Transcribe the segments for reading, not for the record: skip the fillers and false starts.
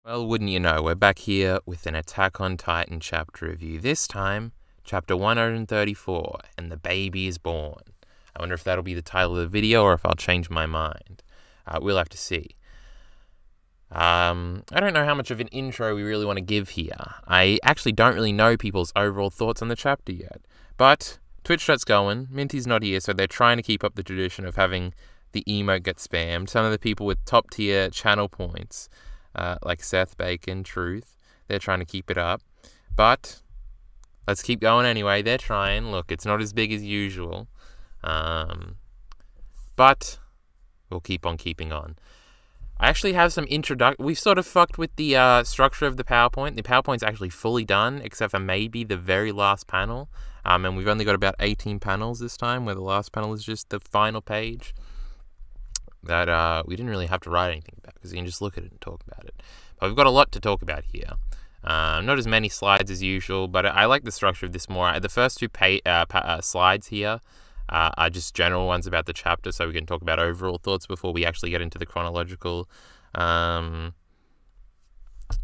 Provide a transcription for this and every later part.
Well, wouldn't you know, we're back here with an Attack on Titan chapter review. This time, chapter 134, and the baby is born. I wonder if that'll be the title of the video or if I'll change my mind. We'll have to see. I don't know how much of an intro we really want to give here. I actually don't really know people's overall thoughts on the chapter yet. But Twitch chat's going, Minty's not here, so they're trying to keep up the tradition of having the emote get spammed. Some of the people with top tier channel points, like Seth Bacon, Truth, they're trying to keep it up. But let's keep going anyway. They're trying. Look, it's not as big as usual. But we'll keep on keeping on. I actually have some we've sort of fucked with the structure of the PowerPoint. The PowerPoint's actually fully done, except for maybe the very last panel. And we've only got about 18 panels this time, where the last panel is just the final page that we didn't really have to write anything about, because you can just look at it and talk about it. But we've got a lot to talk about here. Not as many slides as usual, but I like the structure of this more. The first two slides here are just general ones about the chapter, so we can talk about overall thoughts before we actually get into the chronological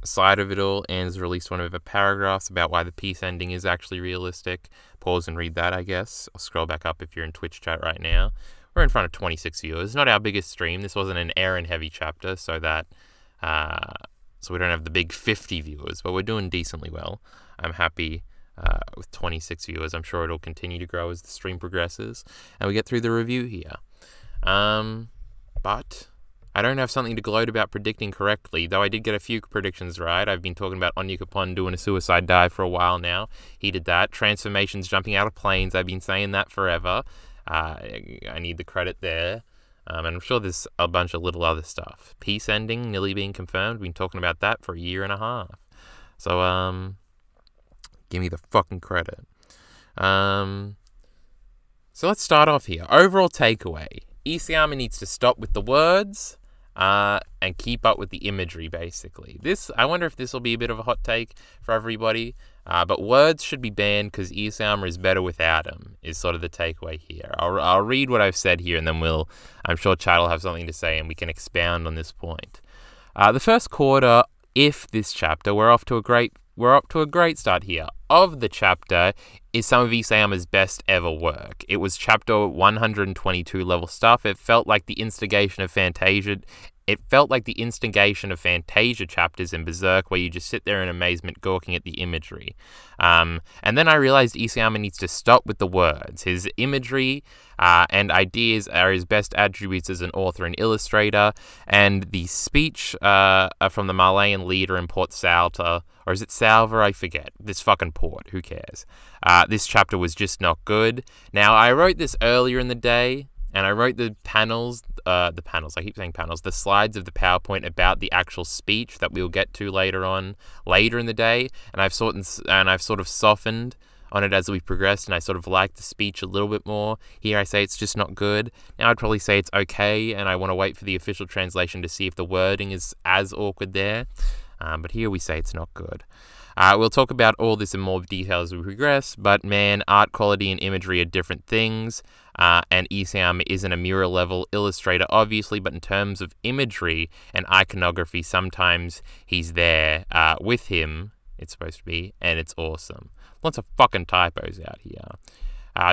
side of it all. Anne's released one of her paragraphs about why the peace ending is actually realistic. Pause and read that, I guess. I'll scroll back up if you're in Twitch chat right now. We're in front of 26 viewers. Not our biggest stream. This wasn't an Eren-heavy chapter, so that so we don't have the big 50 viewers, but we're doing decently well. I'm happy with 26 viewers. I'm sure it'll continue to grow as the stream progresses and we get through the review here. But I don't have something to gloat about predicting correctly, though I did get a few predictions right. I've been talking about Onyekapon doing a suicide dive for a while now. He did that. Transformations jumping out of planes. I've been saying that forever. I need the credit there. And I'm sure there's a bunch of little other stuff. Peace ending nearly being confirmed. We've been talking about that for a year and a half. So, give me the fucking credit. So let's start off here. Overall takeaway. Isayama needs to stop with the words and keep up with the imagery, basically. I wonder if this will be a bit of a hot take for everybody. But words should be banned because Isayama is better without them, is sort of the takeaway here. I'll read what I've said here, and then I'm sure Chad will have something to say, and we can expound on this point. The first quarter, this chapter, we're up to a great start here. Of the chapter is some of Isayama's best ever work. It was chapter 122 level stuff. It felt like the instigation of Fantasia. It felt like the instigation of Fantasia chapters in Berserk, where you just sit there in amazement gawking at the imagery. And then I realized Isayama needs to stop with the words. His imagery and ideas are his best attributes as an author and illustrator, and the speech from the Malayan leader in Port Salta, or is it Salva? I forget. This fucking port. Who cares? This chapter was just not good. Now, I wrote this earlier in the day, and I wrote the slides of the PowerPoint about the actual speech that we'll get to later in the day, and I've sort of softened on it as we progressed, and I sort of like the speech a little bit more. Here I say it's just not good. Now I'd probably say it's okay, and I want to wait for the official translation to see if the wording is as awkward there. But here we say it's not good. We'll talk about all this in more detail as we progress, but man, art quality and imagery are different things, and Isayama isn't a Miura-level illustrator, obviously, but in terms of imagery and iconography, sometimes he's there with him, it's supposed to be, and it's awesome. Lots of fucking typos out here.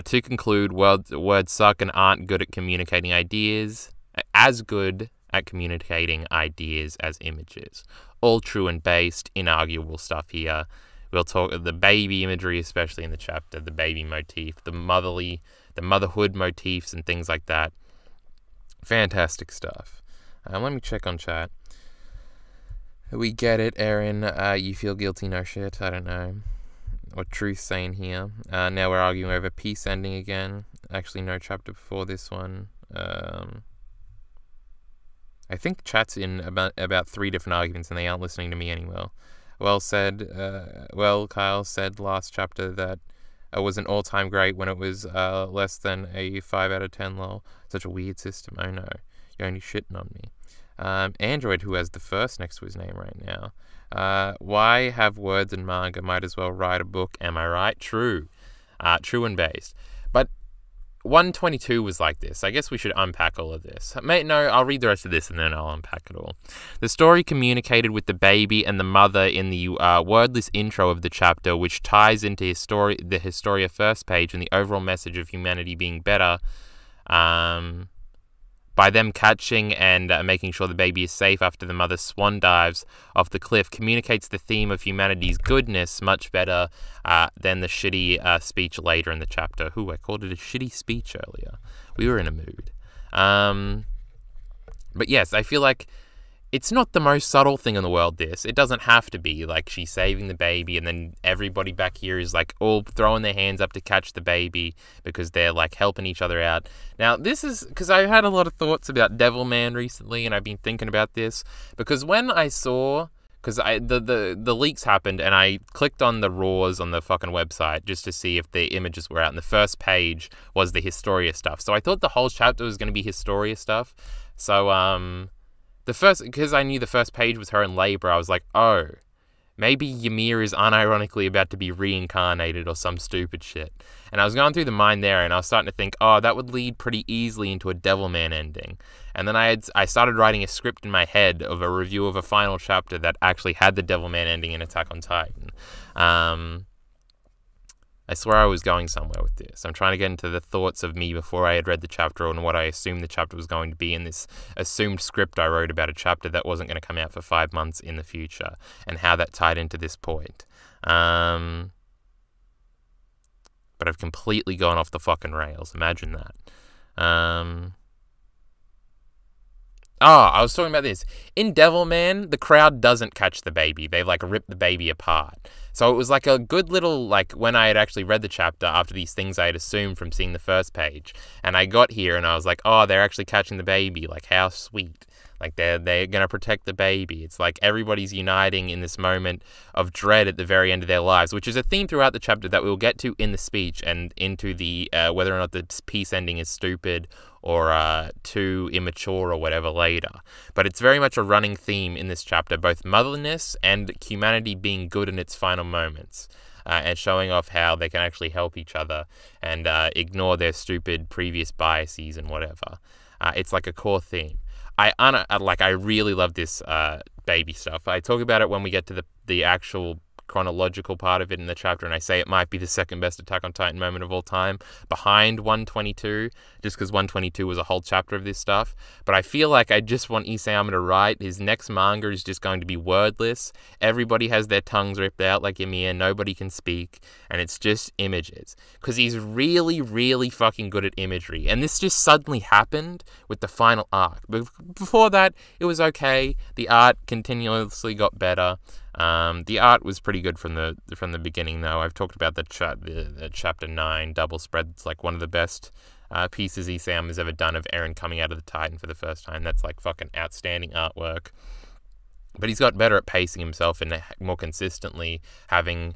To conclude, words suck and aren't good at communicating ideas, as good at communicating ideas as images. All true and based, inarguable stuff here. We'll talk the baby imagery, especially in the chapter, the baby motif, the motherhood motifs and things like that. Fantastic stuff. Let me check on chat. We get it, Eren. You feel guilty? No shit. I don't know what Truth's saying here. Now we're arguing over peace ending again. Actually, no chapter before this one. I think chat's in about 3 different arguments, and they aren't listening to me anymore. Kyle said last chapter that it was an all-time great when it was less than a 5 out of 10 lol. Such a weird system. Oh no, you're only shitting on me. Android, who has the first next to his name right now. Why have words in manga? Might as well write a book. Am I right? True. True and based. But 122 was like this. I guess we should unpack all of this. No, I'll read the rest of this and then I'll unpack it all. The story communicated with the baby and the mother in the wordless intro of the chapter, which ties into the Historia first page and the overall message of humanity being better, by them catching and making sure the baby is safe after the mother swan dives off the cliff, communicates the theme of humanity's goodness much better than the shitty speech later in the chapter. I called it a shitty speech earlier. We were in a mood. But yes, I feel like it's not the most subtle thing in the world, this. It doesn't have to be. Like, she's saving the baby, and then everybody back here is, like, all throwing their hands up to catch the baby because they're, like, helping each other out. Now, this is... because I've had a lot of thoughts about Devilman recently, and I've been thinking about this. Because when I saw... because the leaks happened, and I clicked on the raws on the fucking website just to see if the images were out, and the first page was the Historia stuff. So I thought the whole chapter was going to be Historia stuff. So, because I knew the first page was her in labor, I was like, oh, maybe Ymir is unironically about to be reincarnated or some stupid shit. And I was going through the mind there, and I was starting to think, oh, that would lead pretty easily into a Devilman ending. And then I started writing a script in my head of a review of a final chapter that actually had the Devilman ending in Attack on Titan. I swear I was going somewhere with this. I'm trying to get into the thoughts of me before I had read the chapter and what I assumed the chapter was going to be in this assumed script I wrote about a chapter that wasn't going to come out for 5 months in the future, and how that tied into this point. But I've completely gone off the fucking rails. Imagine that. I was talking about this. In Devilman, the crowd doesn't catch the baby. They, like, rip the baby apart. So it was like a good little, like, when I had actually read the chapter after these things I had assumed from seeing the first page. And I got here and I was like, oh, they're actually catching the baby. Like, how sweet. Like, they're going to protect the baby. It's like everybody's uniting in this moment of dread at the very end of their lives, which is a theme throughout the chapter that we'll get to in the speech and into the whether or not the peace ending is stupid or too immature or whatever later. But it's very much a running theme in this chapter, both motherliness and humanity being good in its final moments. And showing off how they can actually help each other and ignore their stupid previous biases and whatever. It's like a core theme. I really love this baby stuff. I talk about it when we get to the actual chronological part of it in the chapter, and I say it might be the second best Attack on Titan moment of all time, behind 122, just because 122 was a whole chapter of this stuff. But I feel like I just want Isayama to write. His next manga is just going to be wordless. Everybody has their tongues ripped out like Ymir, nobody can speak, and it's just images. Because he's really, really fucking good at imagery. And this just suddenly happened with the final arc. Before that, it was okay. The art continuously got better. The art was pretty good from the beginning, though. I've talked about the chapter 9 double spread. It's like one of the best pieces Isayama has ever done of Eren coming out of the Titan for the first time. That's like fucking outstanding artwork. But he's got better at pacing himself and more consistently having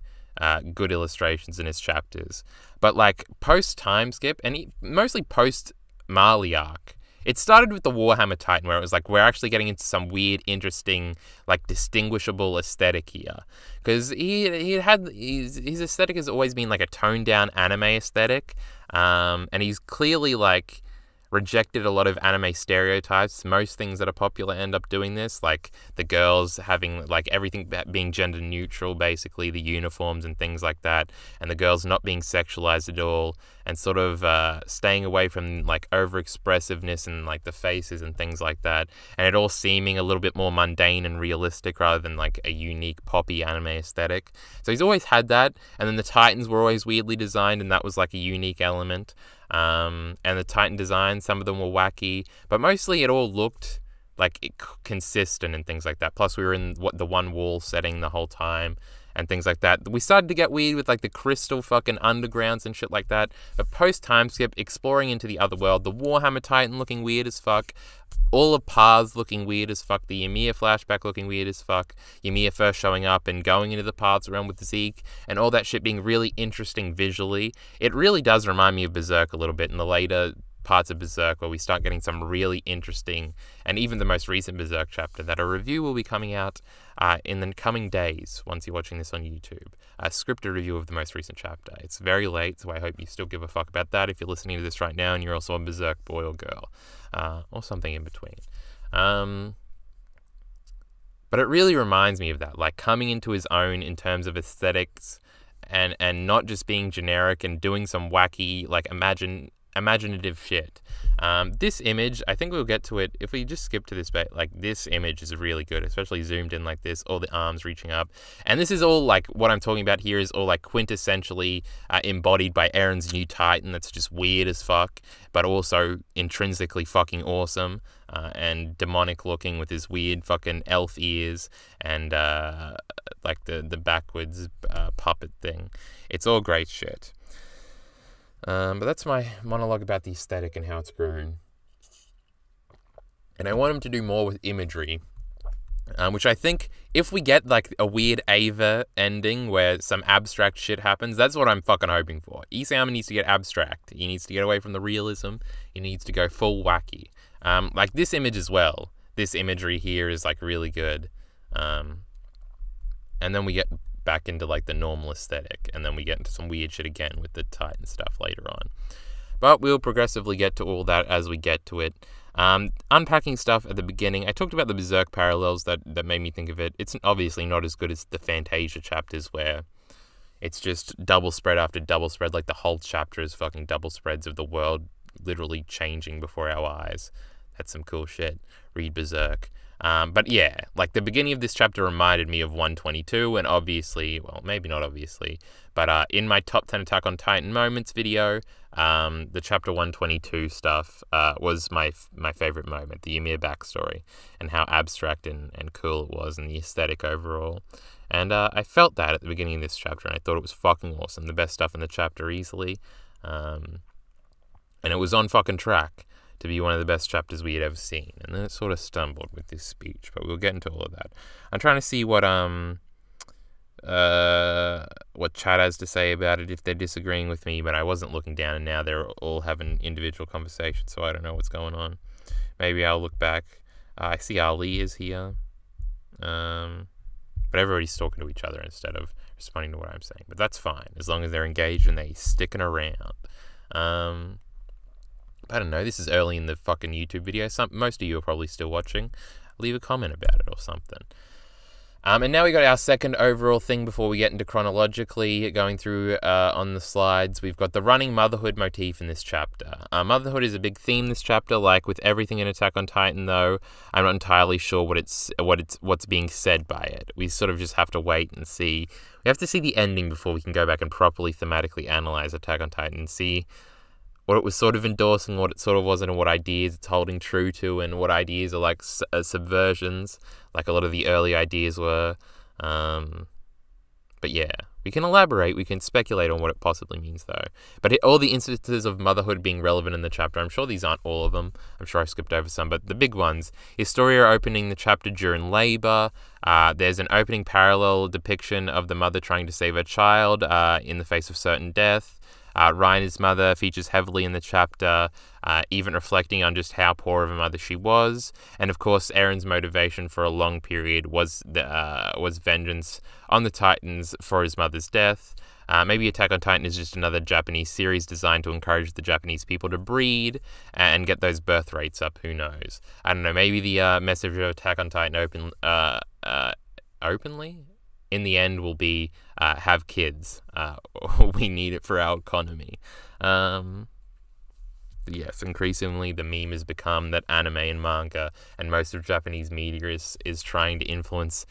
good illustrations in his chapters. But like post time skip, and mostly post Marley arc, it started with the Warhammer Titan, where it was like, we're actually getting into some weird, interesting, like, distinguishable aesthetic here. Because his aesthetic has always been like a toned-down anime aesthetic. And he's clearly, like, rejected a lot of anime stereotypes. Most things that are popular end up doing this, like the girls having, like, everything being gender neutral, basically, the uniforms and things like that, and the girls not being sexualized at all, and sort of staying away from, like, over-expressiveness and, like, the faces and things like that, and it all seeming a little bit more mundane and realistic rather than, like, a unique poppy anime aesthetic. So he's always had that, and then the Titans were always weirdly designed, and that was, like, a unique element. And the Titan designs, some of them were wacky, but mostly it all looked like consistent and things like that. Plus, we were in the one wall setting the whole time and things like that. We started to get weird with, like, the crystal fucking undergrounds and shit like that. But post time skip, exploring into the other world, the Warhammer Titan looking weird as fuck, all of Paths looking weird as fuck, the Ymir flashback looking weird as fuck, Ymir first showing up and going into the Paths realm with Zeke, and all that shit being really interesting visually. It really does remind me of Berserk a little bit in the later parts of Berserk where we start getting some really interesting, and even the most recent Berserk chapter, that a review will be coming out in the coming days once you're watching this on YouTube. A scripted review of the most recent chapter. It's very late, so I hope you still give a fuck about that if you're listening to this right now and you're also a Berserk boy or girl, or something in between. But it really reminds me of that, like coming into his own in terms of aesthetics, and not just being generic and doing some wacky, like imaginative shit. This image, I think we'll get to it if we just skip to this bit. Like, this image is really good, especially zoomed in like this, all the arms reaching up. And this is all, like, what I'm talking about here is all, like, quintessentially embodied by Eren's new Titan that's just weird as fuck, but also intrinsically fucking awesome, and demonic looking with his weird fucking elf ears and, like, the backwards puppet thing. It's all great shit. But that's my monologue about the aesthetic and how it's grown. And I want him to do more with imagery, which I think if we get like a weird Ava ending where some abstract shit happens, that's what I'm fucking hoping for. Isayama needs to get abstract. He needs to get away from the realism. He needs to go full wacky. Like this image as well. This imagery here is like really good. And then we get back into like the normal aesthetic, and then we get into some weird shit again with the Titan stuff later on. But we'll progressively get to all that as we get to it. Unpacking stuff at the beginning, I talked about the Berserk parallels that made me think of it. It's obviously not as good as the Fantasia chapters where it's just double spread after double spread, like the whole chapter is fucking double spreads of the world literally changing before our eyes. That's some cool shit. Read Berserk. But yeah, like the beginning of this chapter reminded me of 122, and obviously, well, maybe not obviously, but in my top 10 Attack on Titan moments video, the chapter 122 stuff was my favorite moment, the Ymir backstory, and how abstract and cool it was, and the aesthetic overall. And I felt that at the beginning of this chapter, and I thought it was fucking awesome, the best stuff in the chapter easily, and it was on fucking track to be one of the best chapters we had ever seen. And then it sort of stumbled with this speech, but we'll get into all of that. I'm trying to see what chat has to say about it if they're disagreeing with me, but I wasn't looking down, and now they're all having individual conversations, so I don't know what's going on. Maybe I'll look back. I see Ali is here. But everybody's talking to each other instead of responding to what I'm saying. But that's fine, as long as they're engaged and they're sticking around. I don't know, this is early in the fucking YouTube video. Most of you are probably still watching. Leave a comment about it or something. And now we got our second overall thing before we get into chronologically going through on the slides. We've got the running motherhood motif in this chapter. Motherhood is a big theme this chapter, like with everything in Attack on Titan though. I'm not entirely sure what's being said by it. We sort of just have to wait and see. We have to see the ending before we can go back and properly thematically analyze Attack on Titan and see what it was sort of endorsing, what it sort of wasn't, and what ideas it's holding true to, and what ideas are like subversions, like a lot of the early ideas were. But yeah, we can elaborate, we can speculate on what it possibly means though. But all the instances of motherhood being relevant in the chapter, I'm sure these aren't all of them, I'm sure I skipped over some, but the big ones, Historia opening the chapter during labor. There's an opening parallel depiction of the mother trying to save her child in the face of certain death. Reiner's mother features heavily in the chapter, even reflecting on just how poor of a mother she was. And of course, Eren's motivation for a long period was vengeance on the Titans for his mother's death. Maybe Attack on Titan is just another Japanese series designed to encourage the Japanese people to breed and get those birth rates up. Who knows? I don't know. Maybe the message of Attack on Titan openly? In the end will be have kids. We need it for our economy. Yes, increasingly the meme has become that anime and manga and most of Japanese media is trying to influence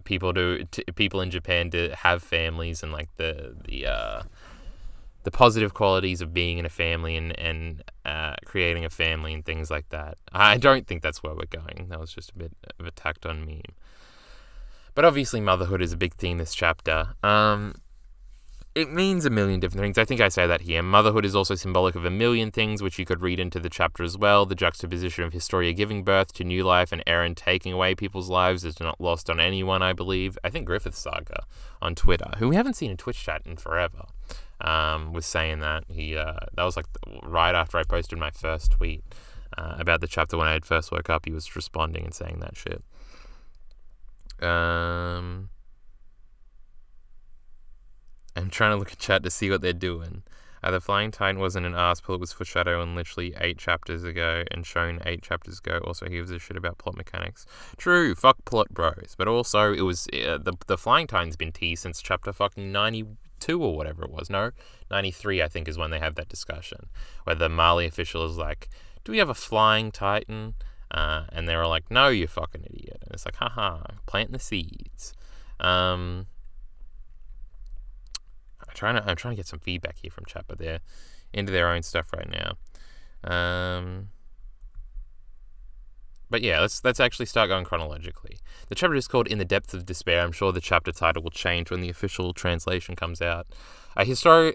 people in Japan to have families, and like the positive qualities of being in a family and creating a family and things like that. I don't think that's where we're going. That was just a bit of a tacked on meme. But obviously motherhood is a big theme this chapter. It means a million different things. I think I say that here. Motherhood is also symbolic of a million things, which you could read into the chapter as well. The juxtaposition of Historia giving birth to new life and Eren taking away people's lives is not lost on anyone, I believe. I think Griffith Saga on Twitter, who we haven't seen in Twitch chat in forever. was saying that. That was like right after I posted my first tweet about the chapter when I had first woke up. He was responding and saying that shit. I'm trying to look at chat to see what they're doing. The Flying Titan wasn't an arsepull, it was foreshadowing literally 8 chapters ago and shown 8 chapters ago. Also, he gives a shit about plot mechanics. True, fuck plot bros. But also, it was the Flying Titan's been teased since chapter fucking 92 or whatever it was. No, 93 I think is when they have that discussion where the Marley official is like, do we have a Flying Titan? And they were like, no, you fucking idiot. And it's like, haha, planting the seeds. I'm trying to get some feedback here from chat, but they're into their own stuff right now. But yeah, let's actually start going chronologically. The chapter is called In the Depths of Despair. I'm sure the chapter title will change when the official translation comes out. Historia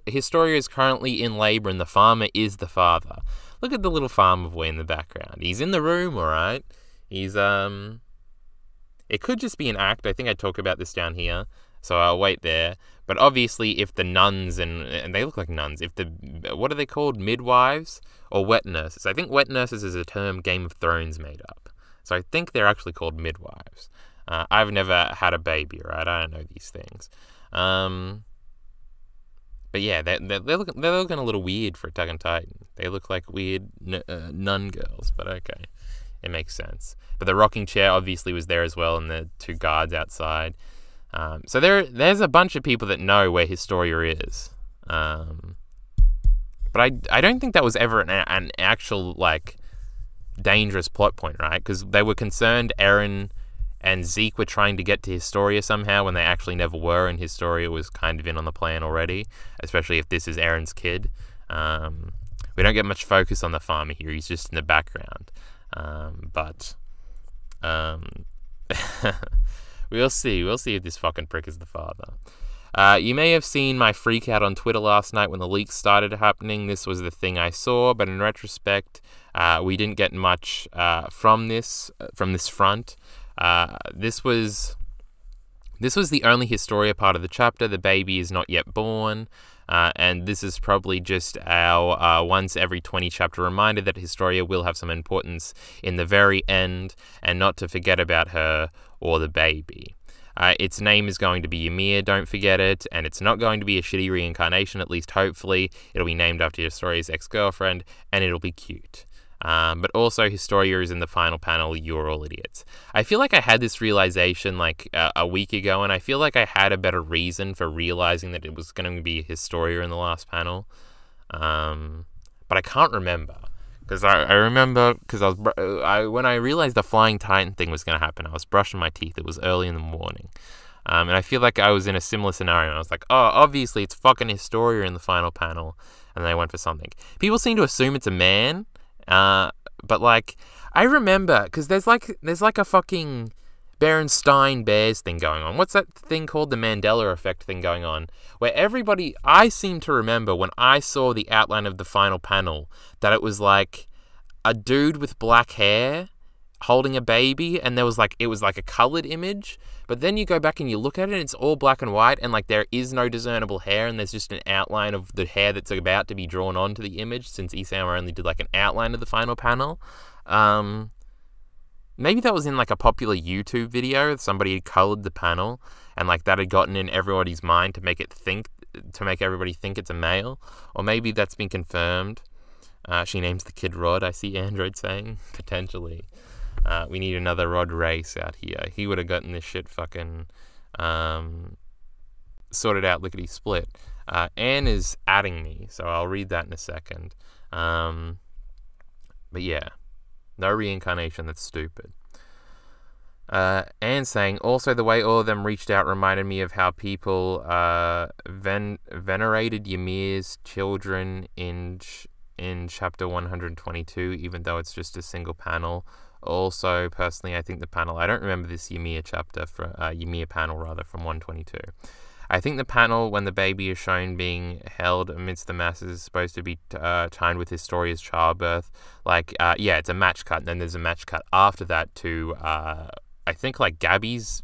is currently in labor and the farmer is the father. Look at the little farmer boy in the background. He's in the room, alright? He's, it could just be an act. I think I talk about this down here, so I'll wait there. But obviously, if the nuns, and they look like nuns, what are they called? Midwives? Or wet nurses? I think wet nurses is a term Game of Thrones made up. So I think they're actually called midwives. I've never had a baby, right? I don't know these things. But yeah, they're looking a little weird for Attack on Titan. They look like weird nun girls, but okay. It makes sense. But the rocking chair obviously was there as well, and the 2 guards outside. So there's a bunch of people that know where Historia is. But I don't think that was ever an actual, like, dangerous plot point, right? Because they were concerned Eren and Zeke were trying to get to Historia somehow when they actually never were, and Historia was kind of in on the plan already, especially if this is Eren's kid. We don't get much focus on the farmer here. He's just in the background. We'll see. We'll see if this fucking prick is the father. You may have seen my freak out on Twitter last night when the leaks started happening. This was the thing I saw, but in retrospect, we didn't get much from this front. This was the only Historia part of the chapter. The baby is not yet born, and this is probably just our once every 20 chapter reminder that Historia will have some importance in the very end, and not to forget about her or the baby. Its name is going to be Ymir, don't forget it, and it's not going to be a shitty reincarnation, at least hopefully. It'll be named after Historia's ex-girlfriend, and it'll be cute. But also, Historia is in the final panel, You're All Idiots. I feel like I had this realization like a week ago, and I feel like I had a better reason for realizing that it was going to be Historia in the last panel. But I can't remember. Because I remember, because when I realized the Flying Titan thing was going to happen, I was brushing my teeth. It was early in the morning. And I feel like I was in a similar scenario. I was like, oh, obviously it's fucking Historia in the final panel. And then I went for something. People seem to assume it's a man. But like, I remember, because there's like a fucking Berenstein Bears thing going on. What's that thing called? The Mandela effect thing going on. Where everybody, I seem to remember when I saw the outline of the final panel, that it was like a dude with black hair holding a baby, and it was like a colored image. But then you go back and you look at it, and it's all black and white, and like there is no discernible hair, and there's just an outline of the hair that's about to be drawn onto the image, since Isayama only did like an outline of the final panel. Maybe that was in like a popular YouTube video. Somebody had colored the panel, and like that had gotten in everybody's mind to make everybody think it's a male. Or maybe that's been confirmed. She names the kid Rod. I see Android saying potentially. We need another Rod Race out here. He would have gotten this shit fucking sorted out lickety split. Anne is adding me, so I'll read that in a second. But yeah. No reincarnation, that's stupid. And saying, also the way all of them reached out reminded me of how people venerated Ymir's children in chapter 122, even though it's just a single panel. Also, personally, I think the panel, I don't remember this Ymir panel from 122. I think the panel when the baby is shown being held amidst the masses is supposed to be timed with Historia's childbirth. Like, yeah, it's a match cut, and then there's a match cut after that to, I think, like, Gabby's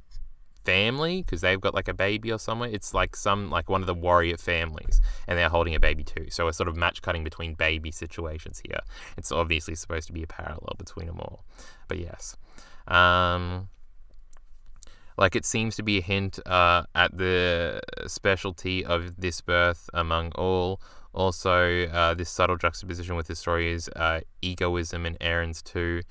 family, because they've got like a baby or somewhere. It's like one of the warrior families, and they're holding a baby too. So a sort of match cutting between baby situations here. It's obviously supposed to be a parallel between them all. But yes. Like, it seems to be a hint at the specialty of this birth among all. Also, this subtle juxtaposition with the story is egoism and Aaron's too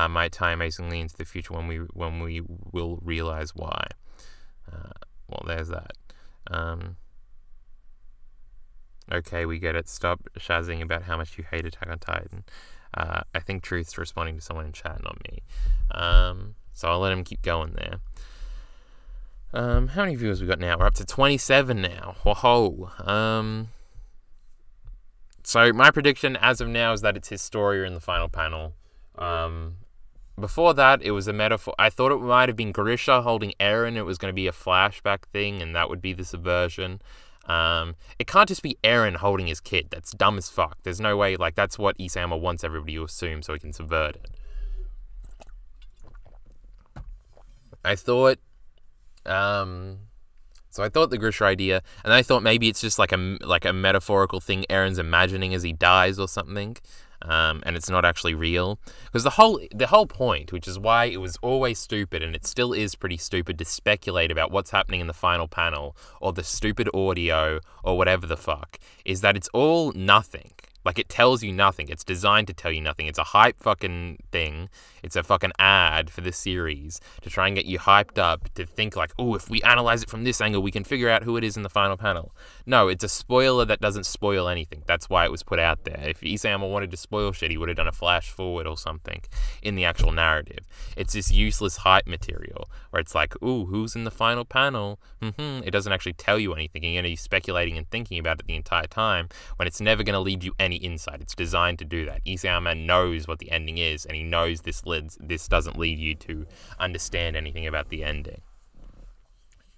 might tie amazingly into the future when we will realize why. Well, there's that. Okay, we get it. Stop shazzing about how much you hate Attack on Titan. I think Truth's responding to someone in chat, not me. So I'll let him keep going there. How many viewers we got now? We're up to 27 now. Whoa. So my prediction as of now is that it's Historia in the final panel. Before that, it was a metaphor. I thought it might have been Grisha holding Eren. It was going to be a flashback thing, and that would be the subversion. It can't just be Eren holding his kid. That's dumb as fuck. There's no way, like, that's what Isayama wants everybody to assume so he can subvert it. I thought the Grisha idea, and I thought maybe it's just like a metaphorical thing Eren's imagining as he dies or something, and it's not actually real. Because the whole point, which is why it was always stupid, and it still is pretty stupid to speculate about what's happening in the final panel, or the stupid audio, or whatever the fuck, is that it's all nothing. Like, it tells you nothing. It's designed to tell you nothing. It's a hype fucking thing. It's a fucking ad for this series to try and get you hyped up to think like, oh, if we analyze it from this angle, we can figure out who it is in the final panel. No, it's a spoiler that doesn't spoil anything. That's why it was put out there. If Isayama wanted to spoil shit, he would have done a flash forward or something in the actual narrative. It's this useless hype material where it's like, ooh, who's in the final panel? It doesn't actually tell you anything. You're going to be speculating and thinking about it the entire time when it's never going to lead you any insight. It's designed to do that. Isayama knows what the ending is, and he knows this doesn't lead you to understand anything about the ending.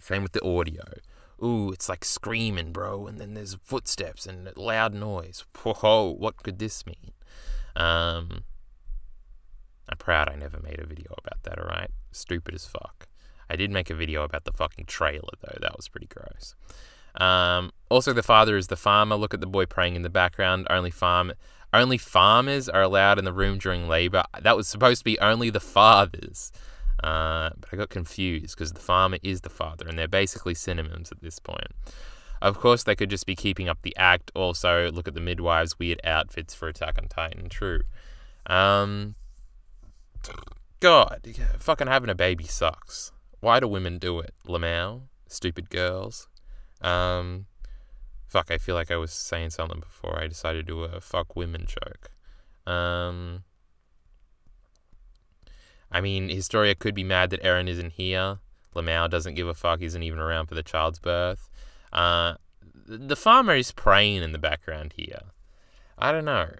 Same with the audio. Ooh, it's like screaming, bro, and then there's footsteps and loud noise. Whoa, what could this mean? I'm proud I never made a video about that, alright? Stupid as fuck. I did make a video about the fucking trailer, though. That was pretty gross. Also, the father is the farmer. Look at the boy praying in the background. Only farmers are allowed in the room during labor. That was supposed to be only the fathers. But I got confused because the farmer is the father, and they're basically synonyms at this point. Of course, they could just be keeping up the act. Also, look at the midwives' weird outfits for Attack on Titan. True. God, fucking having a baby sucks. Why do women do it? Lamau? Stupid girls. Fuck, I feel like I was saying something before I decided to do a fuck women joke. I mean, Historia could be mad that Eren isn't here. Lamau doesn't give a fuck, isn't even around for the child's birth. The farmer is praying in the background here. I don't know.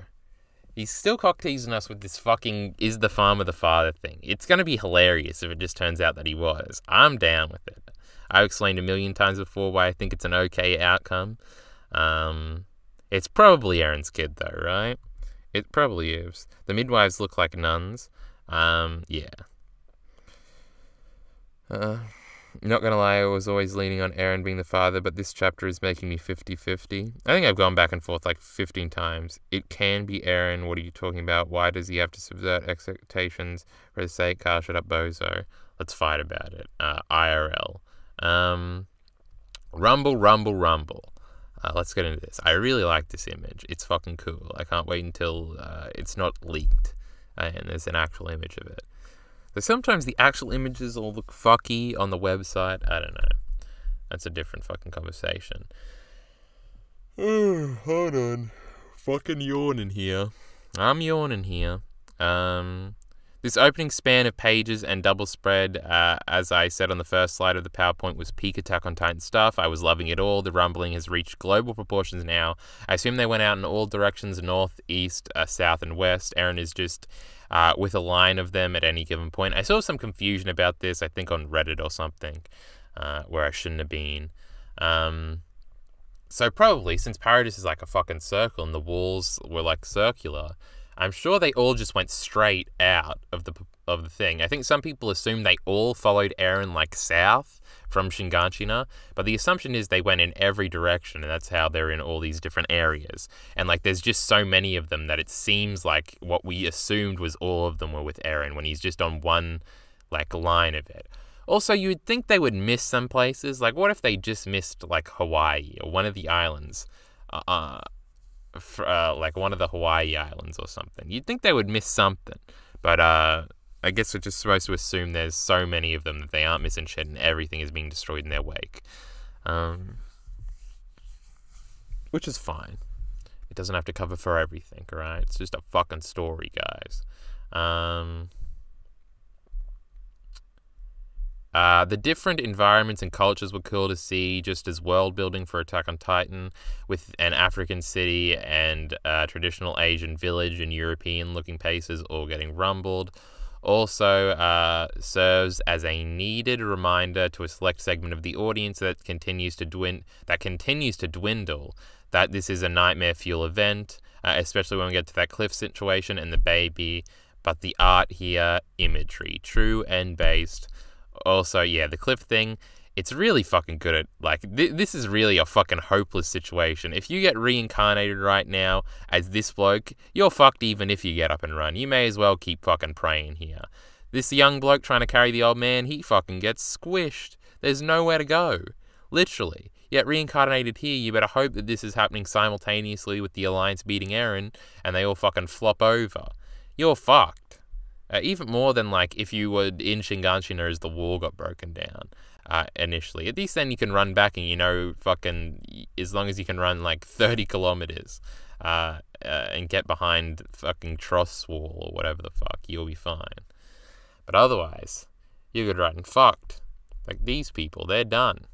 He's still cock-teasing us with this fucking is the farmer the father thing. It's going to be hilarious if it just turns out that he was. I'm down with it. I've explained a million times before why I think it's an okay outcome. It's probably Eren's kid, though, right? It probably is. The midwives look like nuns. Yeah. Not gonna lie, I was always leaning on Eren being the father, but this chapter is making me 50-50. I think I've gone back and forth like 15 times. It can be Eren. What are you talking about? Why does he have to subvert expectations for the sake? Carl, shut up, bozo. Let's fight about it. IRL. Rumble. Let's get into this. I really like this image. It's fucking cool. I can't wait until it's not leaked and there's an actual image of it. So sometimes the actual images all look fucky on the website. I don't know. That's a different fucking conversation. Hold on. Fucking yawning here. I'm yawning here. This opening span of pages and double spread, as I said on the first slide of the PowerPoint, was peak Attack on Titan stuff. I was loving it all. The rumbling has reached global proportions now. I assume they went out in all directions, north, east, south, and west. Eren is just with a line of them at any given point. I saw some confusion about this, I think on Reddit or something, where I shouldn't have been. So probably, since Paradis is like a fucking circle and the walls were like circular, I'm sure they all just went straight out of the thing. I think some people assume they all followed Eren like south from Shiganshina, but the assumption is they went in every direction, and that's how they're in all these different areas. And like there's just so many of them that it seems like what we assumed was all of them were with Eren when he's just on one like line of it. Also, you would think they would miss some places. Like, what if they just missed like Hawaii or one of the islands? Like one of the Hawaii islands or something. You'd think they would miss something, but I guess we're just supposed to assume there's so many of them that they aren't missing shit and everything is being destroyed in their wake, which is fine. It doesn't have to cover for everything, alright? It's just a fucking story, guys. The different environments and cultures were cool to see, just as world building for Attack on Titan, with an African city and a traditional Asian village and European looking places all getting rumbled. Also serves as a needed reminder to a select segment of the audience that continues to dwindle that this is a nightmare fuel event, especially when we get to that cliff situation and the baby. But the art here, imagery, true and based. Also, yeah, the cliff thing, it's really fucking good at, like, this is really a fucking hopeless situation. If you get reincarnated right now as this bloke, you're fucked even if you get up and run. You may as well keep fucking praying here. This young bloke trying to carry the old man, he fucking gets squished. There's nowhere to go. Literally. Yet reincarnated here, you better hope that this is happening simultaneously with the Alliance beating Eren, and they all fucking flop over. You're fucked. Even more than, like, if you were in Shiganshina as the wall got broken down initially. At least then you can run back and, you know, fucking, as long as you can run, like, 30 kilometers and get behind fucking Tross Wall or whatever the fuck, you'll be fine. But otherwise, you're good right and fucked. Like, these people, they're done.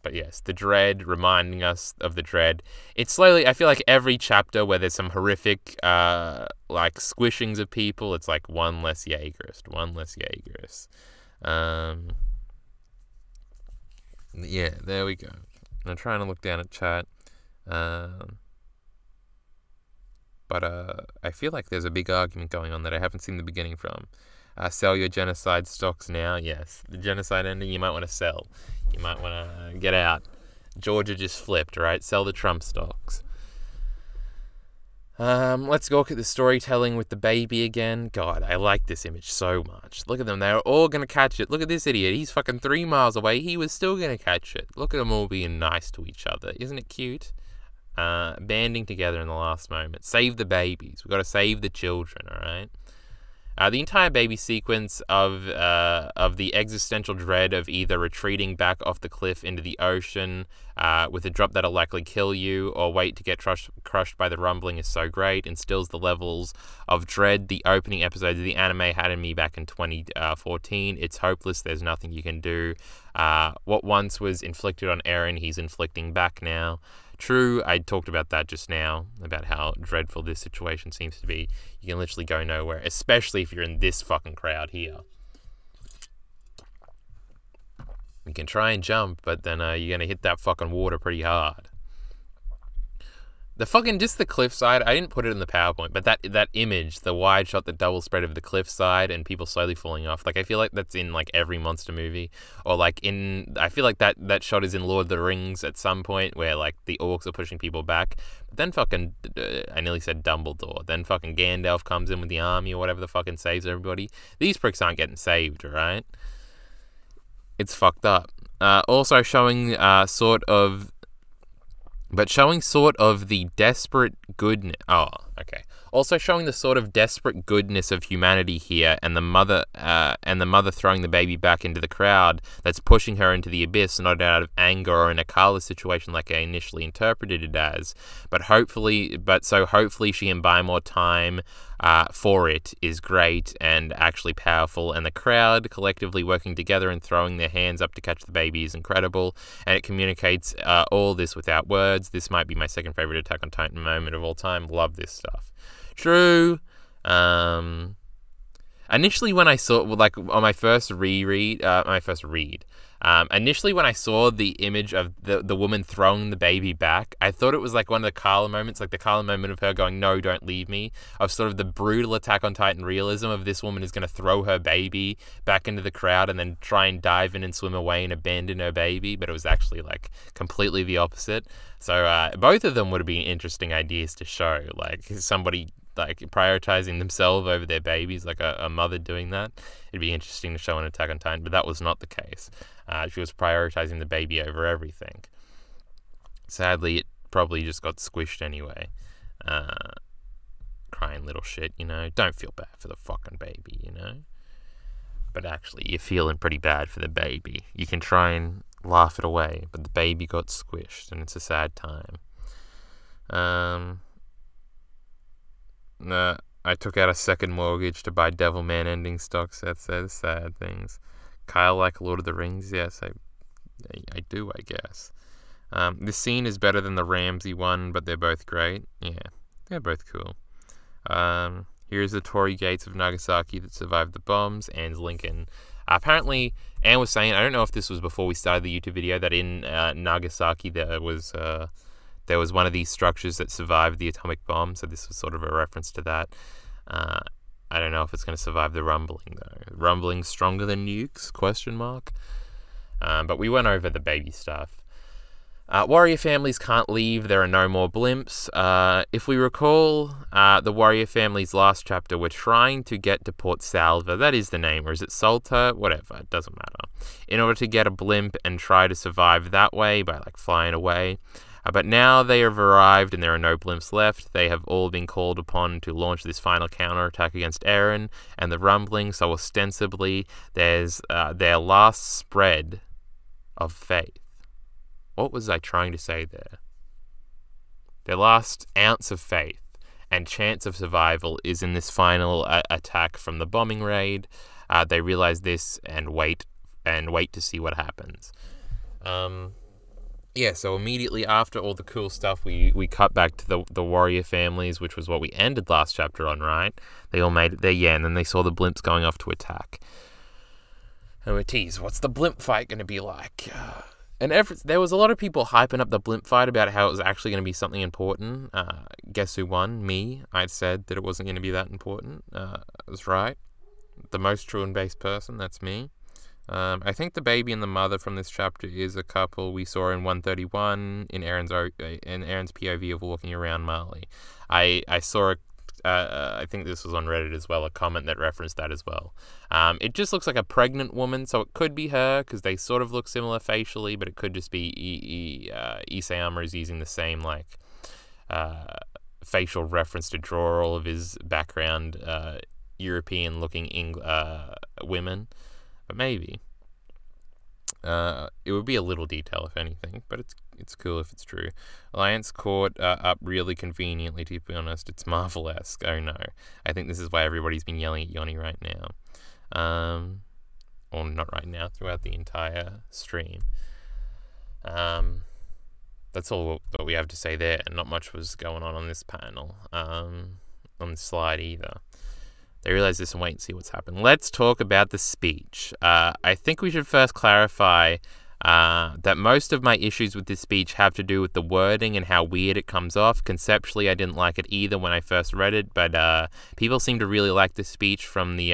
But yes, the dread, reminding us of the dread. It's slowly, I feel like every chapter where there's some horrific, like, squishings of people, it's like one less Jaegerist, one less Jaegerist. Yeah, there we go. I'm trying to look down at chat. But I feel like there's a big argument going on that I haven't seen the beginning from. Sell your genocide stocks now. Yes, the genocide ending, you might want to sell. You might want to get out. Georgia just flipped, right? Sell the Trump stocks. Let's go look at the storytelling with the baby again. God, I like this image so much. Look at them. They're all going to catch it. Look at this idiot. He's fucking 3 miles away. He was still going to catch it. Look at them all being nice to each other. Isn't it cute? Banding together in the last moment. Save the babies. We've got to save the children, all right? The entire baby sequence of the existential dread of either retreating back off the cliff into the ocean with a drop that'll likely kill you or wait to get crushed by the rumbling is so great, instills the levels of dread the opening episodes of the anime had in me back in 2014. It's hopeless. There's nothing you can do. What once was inflicted on Eren, he's inflicting back now. True, I talked about that just now, about how dreadful this situation seems to be. You can literally go nowhere, especially if you're in this fucking crowd here. You can try and jump, but then you're going to hit that fucking water pretty hard. The fucking, just the cliffside, I didn't put it in the PowerPoint, but that image, the wide shot, the double spread of the cliffside and people slowly falling off, like, I feel like that's in, like, every monster movie. Or, like, I feel like that shot is in Lord of the Rings at some point, where, like, the orcs are pushing people back. But then fucking, I nearly said Dumbledore, then fucking Gandalf comes in with the army or whatever the fucking saves everybody. These pricks aren't getting saved, alright? It's fucked up. Also showing sort of the desperate goodness. Oh, okay. Also showing the sort of desperate goodness of humanity here, and the mother throwing the baby back into the crowd that's pushing her into the abyss, not out of anger or in a Carla situation like I initially interpreted it as, but hopefully she can buy more time for it is great and actually powerful, and the crowd collectively working together and throwing their hands up to catch the baby is incredible, and it communicates all this without words. This might be my second favorite Attack on Titan moment of all time. Love this stuff. True. I Initially, when I saw, like, on my first read, initially when I saw the image of the woman throwing the baby back, I thought it was like one of the Carla moments, like the Carla moment of her going, "No, don't leave me," of sort of the brutal Attack on Titan realism of this woman is going to throw her baby back into the crowd and then try and dive in and swim away and abandon her baby, but it was actually like completely the opposite. So both of them would have been interesting ideas to show, like somebody like prioritizing themselves over their babies, like a mother doing that. It'd be interesting to show in Attack on Titan, but that was not the case. She was prioritizing the baby over everything. Sadly, it probably just got squished anyway. Crying little shit, you know. Don't feel bad for the fucking baby, you know. But actually, you're feeling pretty bad for the baby. You can try and laugh it away, but the baby got squished, and it's a sad time. I took out a second mortgage to buy Devilman ending stock sets. They're the sad things. Kyle like Lord of the Rings? Yes, I do, I guess. This scene is better than the Ramsey one, but they're both great. Yeah, they're both cool. Here's the Torii Gates of Nagasaki that survived the bombs, and Lincoln. Apparently, Anne was saying, I don't know if this was before we started the YouTube video, that in Nagasaki there was one of these structures that survived the atomic bomb, so this was sort of a reference to that. I don't know if it's going to survive the rumbling, though. Rumbling stronger than nukes? ? But we went over the baby stuff. Warrior families can't leave. There are no more blimps. If we recall, the Warrior family's last chapter, we're trying to get to Port Salva. That is the name. Or is it Salta? Whatever. It doesn't matter. In order to get a blimp and try to survive that way by, like, flying away. But now they have arrived and there are no blimps left. They have all been called upon to launch this final counterattack against Eren and the rumbling. So ostensibly, there's their last spread of faith. What was I trying to say there? Their last ounce of faith and chance of survival is in this final attack from the bombing raid. They realize this and wait to see what happens. Yeah, so immediately after all the cool stuff, we cut back to the warrior families, which was what we ended last chapter on, right? They all made it there, yeah, and then they saw the blimps going off to attack. And we tease, what's the blimp fight going to be like? And there was a lot of people hyping up the blimp fight about how it was actually going to be something important. Guess who won? Me. I'd said that it wasn't going to be that important. I was right. The most true and base person, that's me. I think the baby and the mother from this chapter is a couple we saw in 131 in Eren's POV of walking around Mali. I saw I think this was on Reddit as well, a comment that referenced that as well. It just looks like a pregnant woman, so it could be her because they sort of look similar facially, but it could just be Isayama is using the same like facial reference to draw all of his background European-looking women. But maybe. It would be a little detail, if anything, but it's cool if it's true. Alliance caught up really conveniently, to be honest. It's Marvel-esque. Oh no. I think this is why everybody's been yelling at Yoni right now. Or not right now, throughout the entire stream. That's all that we have to say there. Not much was going on this panel. On this slide either. They realize this and wait and see what's happened. Let's talk about the speech. I think we should first clarify that most of my issues with this speech have to do with the wording and how weird it comes off. Conceptually, I didn't like it either when I first read it, but people seem to really like the speech from the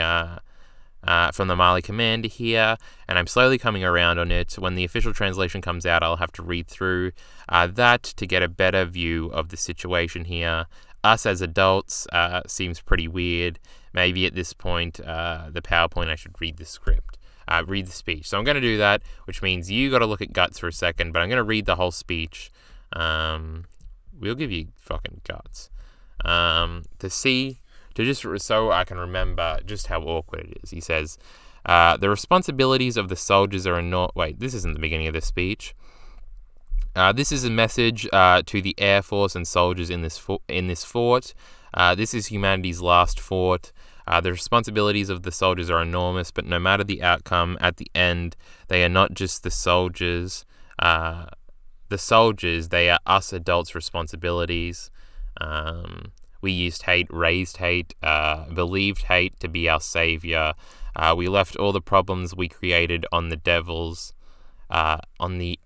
Mali commander here, and I'm slowly coming around on it. When the official translation comes out, I'll have to read through that to get a better view of the situation here. Us as adults seems pretty weird. Maybe at this point, the PowerPoint, I should read the script, read the speech. So I'm going to do that, which means you got to look at guts for a second, but I'm going to read the whole speech. We'll give you fucking guts. So I can remember just how awkward it is. He says, the responsibilities of the soldiers are enormous. Wait, this isn't the beginning of the speech. This is a message to the Air Force and soldiers in this fort. This is humanity's last fort. The responsibilities of the soldiers are enormous, but no matter the outcome, at the end, they are not just the soldiers. They are us adults' responsibilities. We used hate, raised hate, believed hate to be our savior. We left all the problems we created on the devils, on the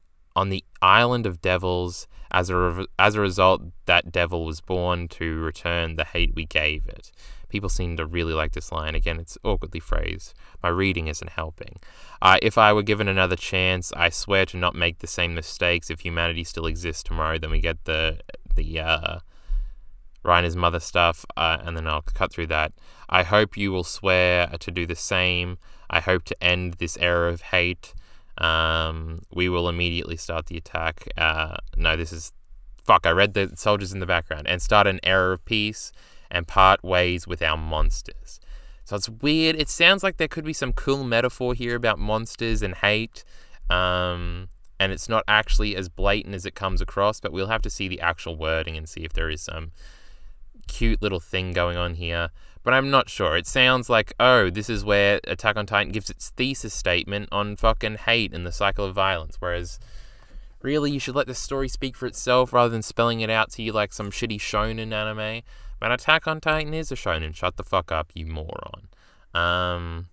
island of devils. As a result, that devil was born to return the hate we gave it. People seem to really like this line. Again, it's awkwardly phrased. My reading isn't helping. If I were given another chance, I swear to not make the same mistakes. If humanity still exists tomorrow, then we get the Reiner's mother stuff, and then I'll cut through that. I hope you will swear to do the same. I hope to end this era of hate. We will immediately start the attack. No, this is... Fuck, I read the soldiers in the background. And start an era of peace and part ways with our monsters. So it's weird. It sounds like there could be some cool metaphor here about monsters and hate. And it's not actually as blatant as it comes across, but we'll have to see the actual wording and see if there is some cute little thing going on here. But I'm not sure. It sounds like, oh, this is where Attack on Titan gives its thesis statement on fucking hate and the cycle of violence. Whereas, really, you should let the story speak for itself rather than spelling it out to you like some shitty shonen anime. But Attack on Titan is a shonen. Shut the fuck up, you moron. I'm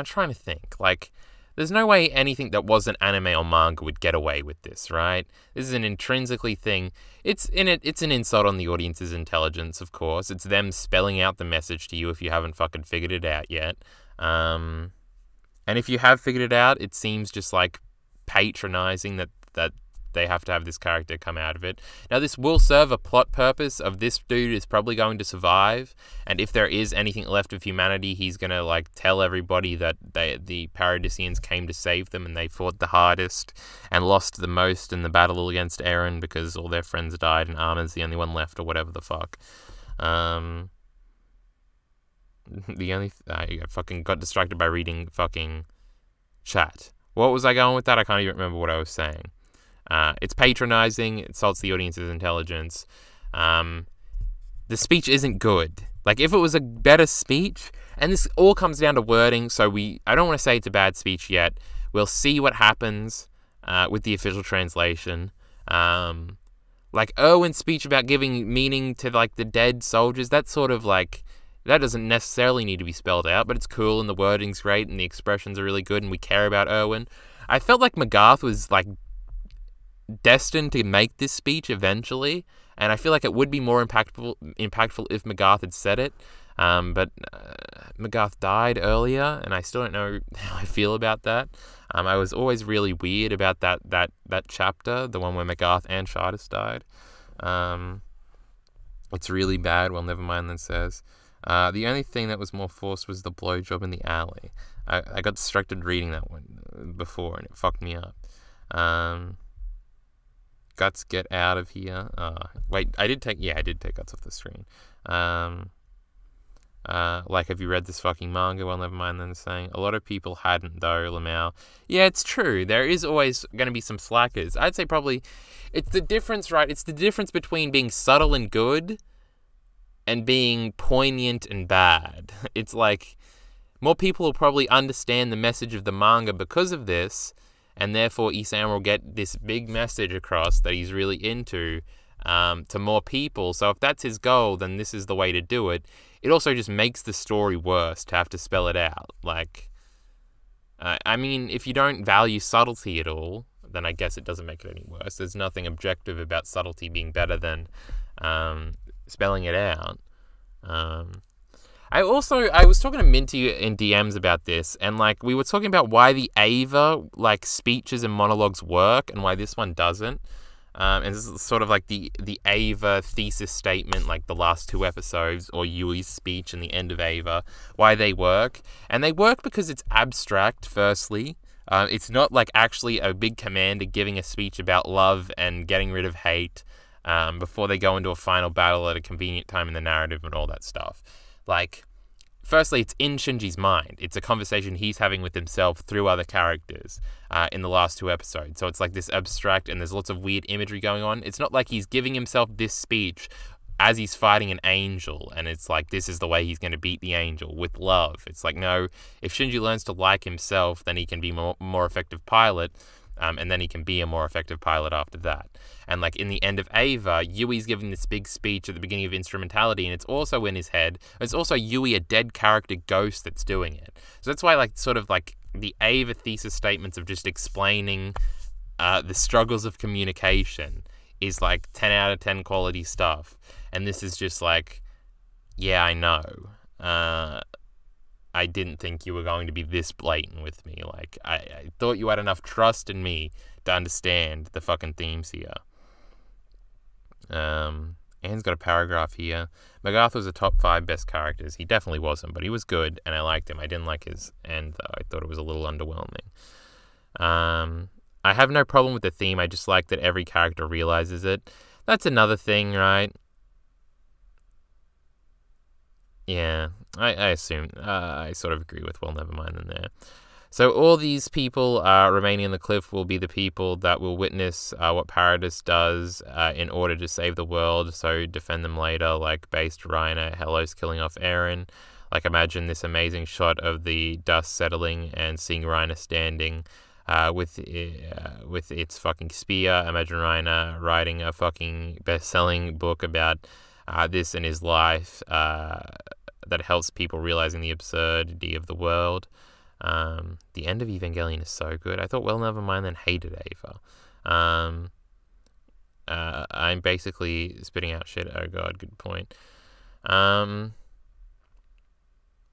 trying to think. Like, there's no way anything that wasn't anime or manga would get away with this, right? This is an intrinsically thing. It's an insult on the audience's intelligence, of course. It's them spelling out the message to you if you haven't fucking figured it out yet. And if you have figured it out, it seems just like patronizing that they have to have this character come out of it. Now, this will serve a plot purpose of this dude is probably going to survive, and if there is anything left of humanity, he's going to, like, tell everybody that the Paradisians came to save them, and they fought the hardest and lost the most in the battle against Eren because all their friends died, and Armin's the only one left, or whatever the fuck. I fucking got distracted by reading fucking chat. What was I going with that? I can't even remember what I was saying. It's patronizing, it insults the audience's intelligence. The speech isn't good. Like, if it was a better speech, and this all comes down to wording, so I don't want to say it's a bad speech yet. We'll see what happens with the official translation. Like, Erwin's speech about giving meaning to, like, the dead soldiers, that's sort of, like, that doesn't necessarily need to be spelled out, but it's cool, and the wording's great, and the expressions are really good, and we care about Erwin. I felt like McGarth was, like, destined to make this speech eventually, and I feel like it would be more impactful if McGarth had said it, but McGarth died earlier, and I still don't know how I feel about that. I was always really weird about that chapter, the one where McGarth and Shardis died. It's really bad. Well, never mind then says. The only thing that was more forced was the blowjob in the alley. I got distracted reading that one before, and it fucked me up. Guts, get out of here. Wait, I did take Guts off the screen. Like, have you read this fucking manga? Well, never mind then saying. A lot of people hadn't, though, Lamau. Yeah, it's true. There is always going to be some slackers. I'd say probably, it's the difference, right? It's the difference between being subtle and good and being poignant and bad. It's like, more people will probably understand the message of the manga because of this, and therefore Isayama will get this big message across that he's really into to more people. So if that's his goal, then this is the way to do it. It also just makes the story worse to have to spell it out. Like, I mean, if you don't value subtlety at all, then I guess it doesn't make it any worse. There's nothing objective about subtlety being better than spelling it out. I was talking to Minty in DMs about this, and, like, we were talking about why the Ava, like, speeches and monologues work and why this one doesn't. And this is sort of like the Ava thesis statement, like the last two episodes, or Yui's speech and the end of Ava, why they work. And they work because it's abstract, firstly. It's not, like, actually a big commander giving a speech about love and getting rid of hate before they go into a final battle at a convenient time in the narrative and all that stuff. Like, firstly, it's in Shinji's mind. It's a conversation he's having with himself through other characters in the last two episodes. So it's like this abstract, and there's lots of weird imagery going on. It's not like he's giving himself this speech as he's fighting an angel, and it's like, this is the way he's going to beat the angel, with love. It's like, no, if Shinji learns to like himself, then he can be more effective pilot. and then he can be a more effective pilot after that. And like in the end of Ava, Yui's giving this big speech at the beginning of Instrumentality, and it's also in his head. It's also Yui, a dead character ghost, that's doing it. So that's why like sort of like the Ava thesis statements of just explaining the struggles of communication is like 10 out of 10 quality stuff. And this is just like, yeah, I know. I didn't think you were going to be this blatant with me. Like, I thought you had enough trust in me to understand the fucking themes here. Anne's got a paragraph here. MacArthur was the top 5 best characters. He definitely wasn't, but he was good, and I liked him. I didn't like his end, though. I thought it was a little underwhelming. I have no problem with the theme. I just like that every character realizes it. That's another thing, right? Yeah, I assume. I sort of agree with Well Never Mind in there. So all these people remaining on the cliff will be the people that will witness what Paradis does in order to save the world, so defend them later, like based Reiner, Helos killing off Eren. Like imagine this amazing shot of the dust settling and seeing Reiner standing with its fucking spear. Imagine Reiner writing a fucking best-selling book about this in his life that helps people realizing the absurdity of the world. The end of Evangelion is so good. I thought Well Never Mind then hated Ava. I'm basically spitting out shit. Oh god, good point.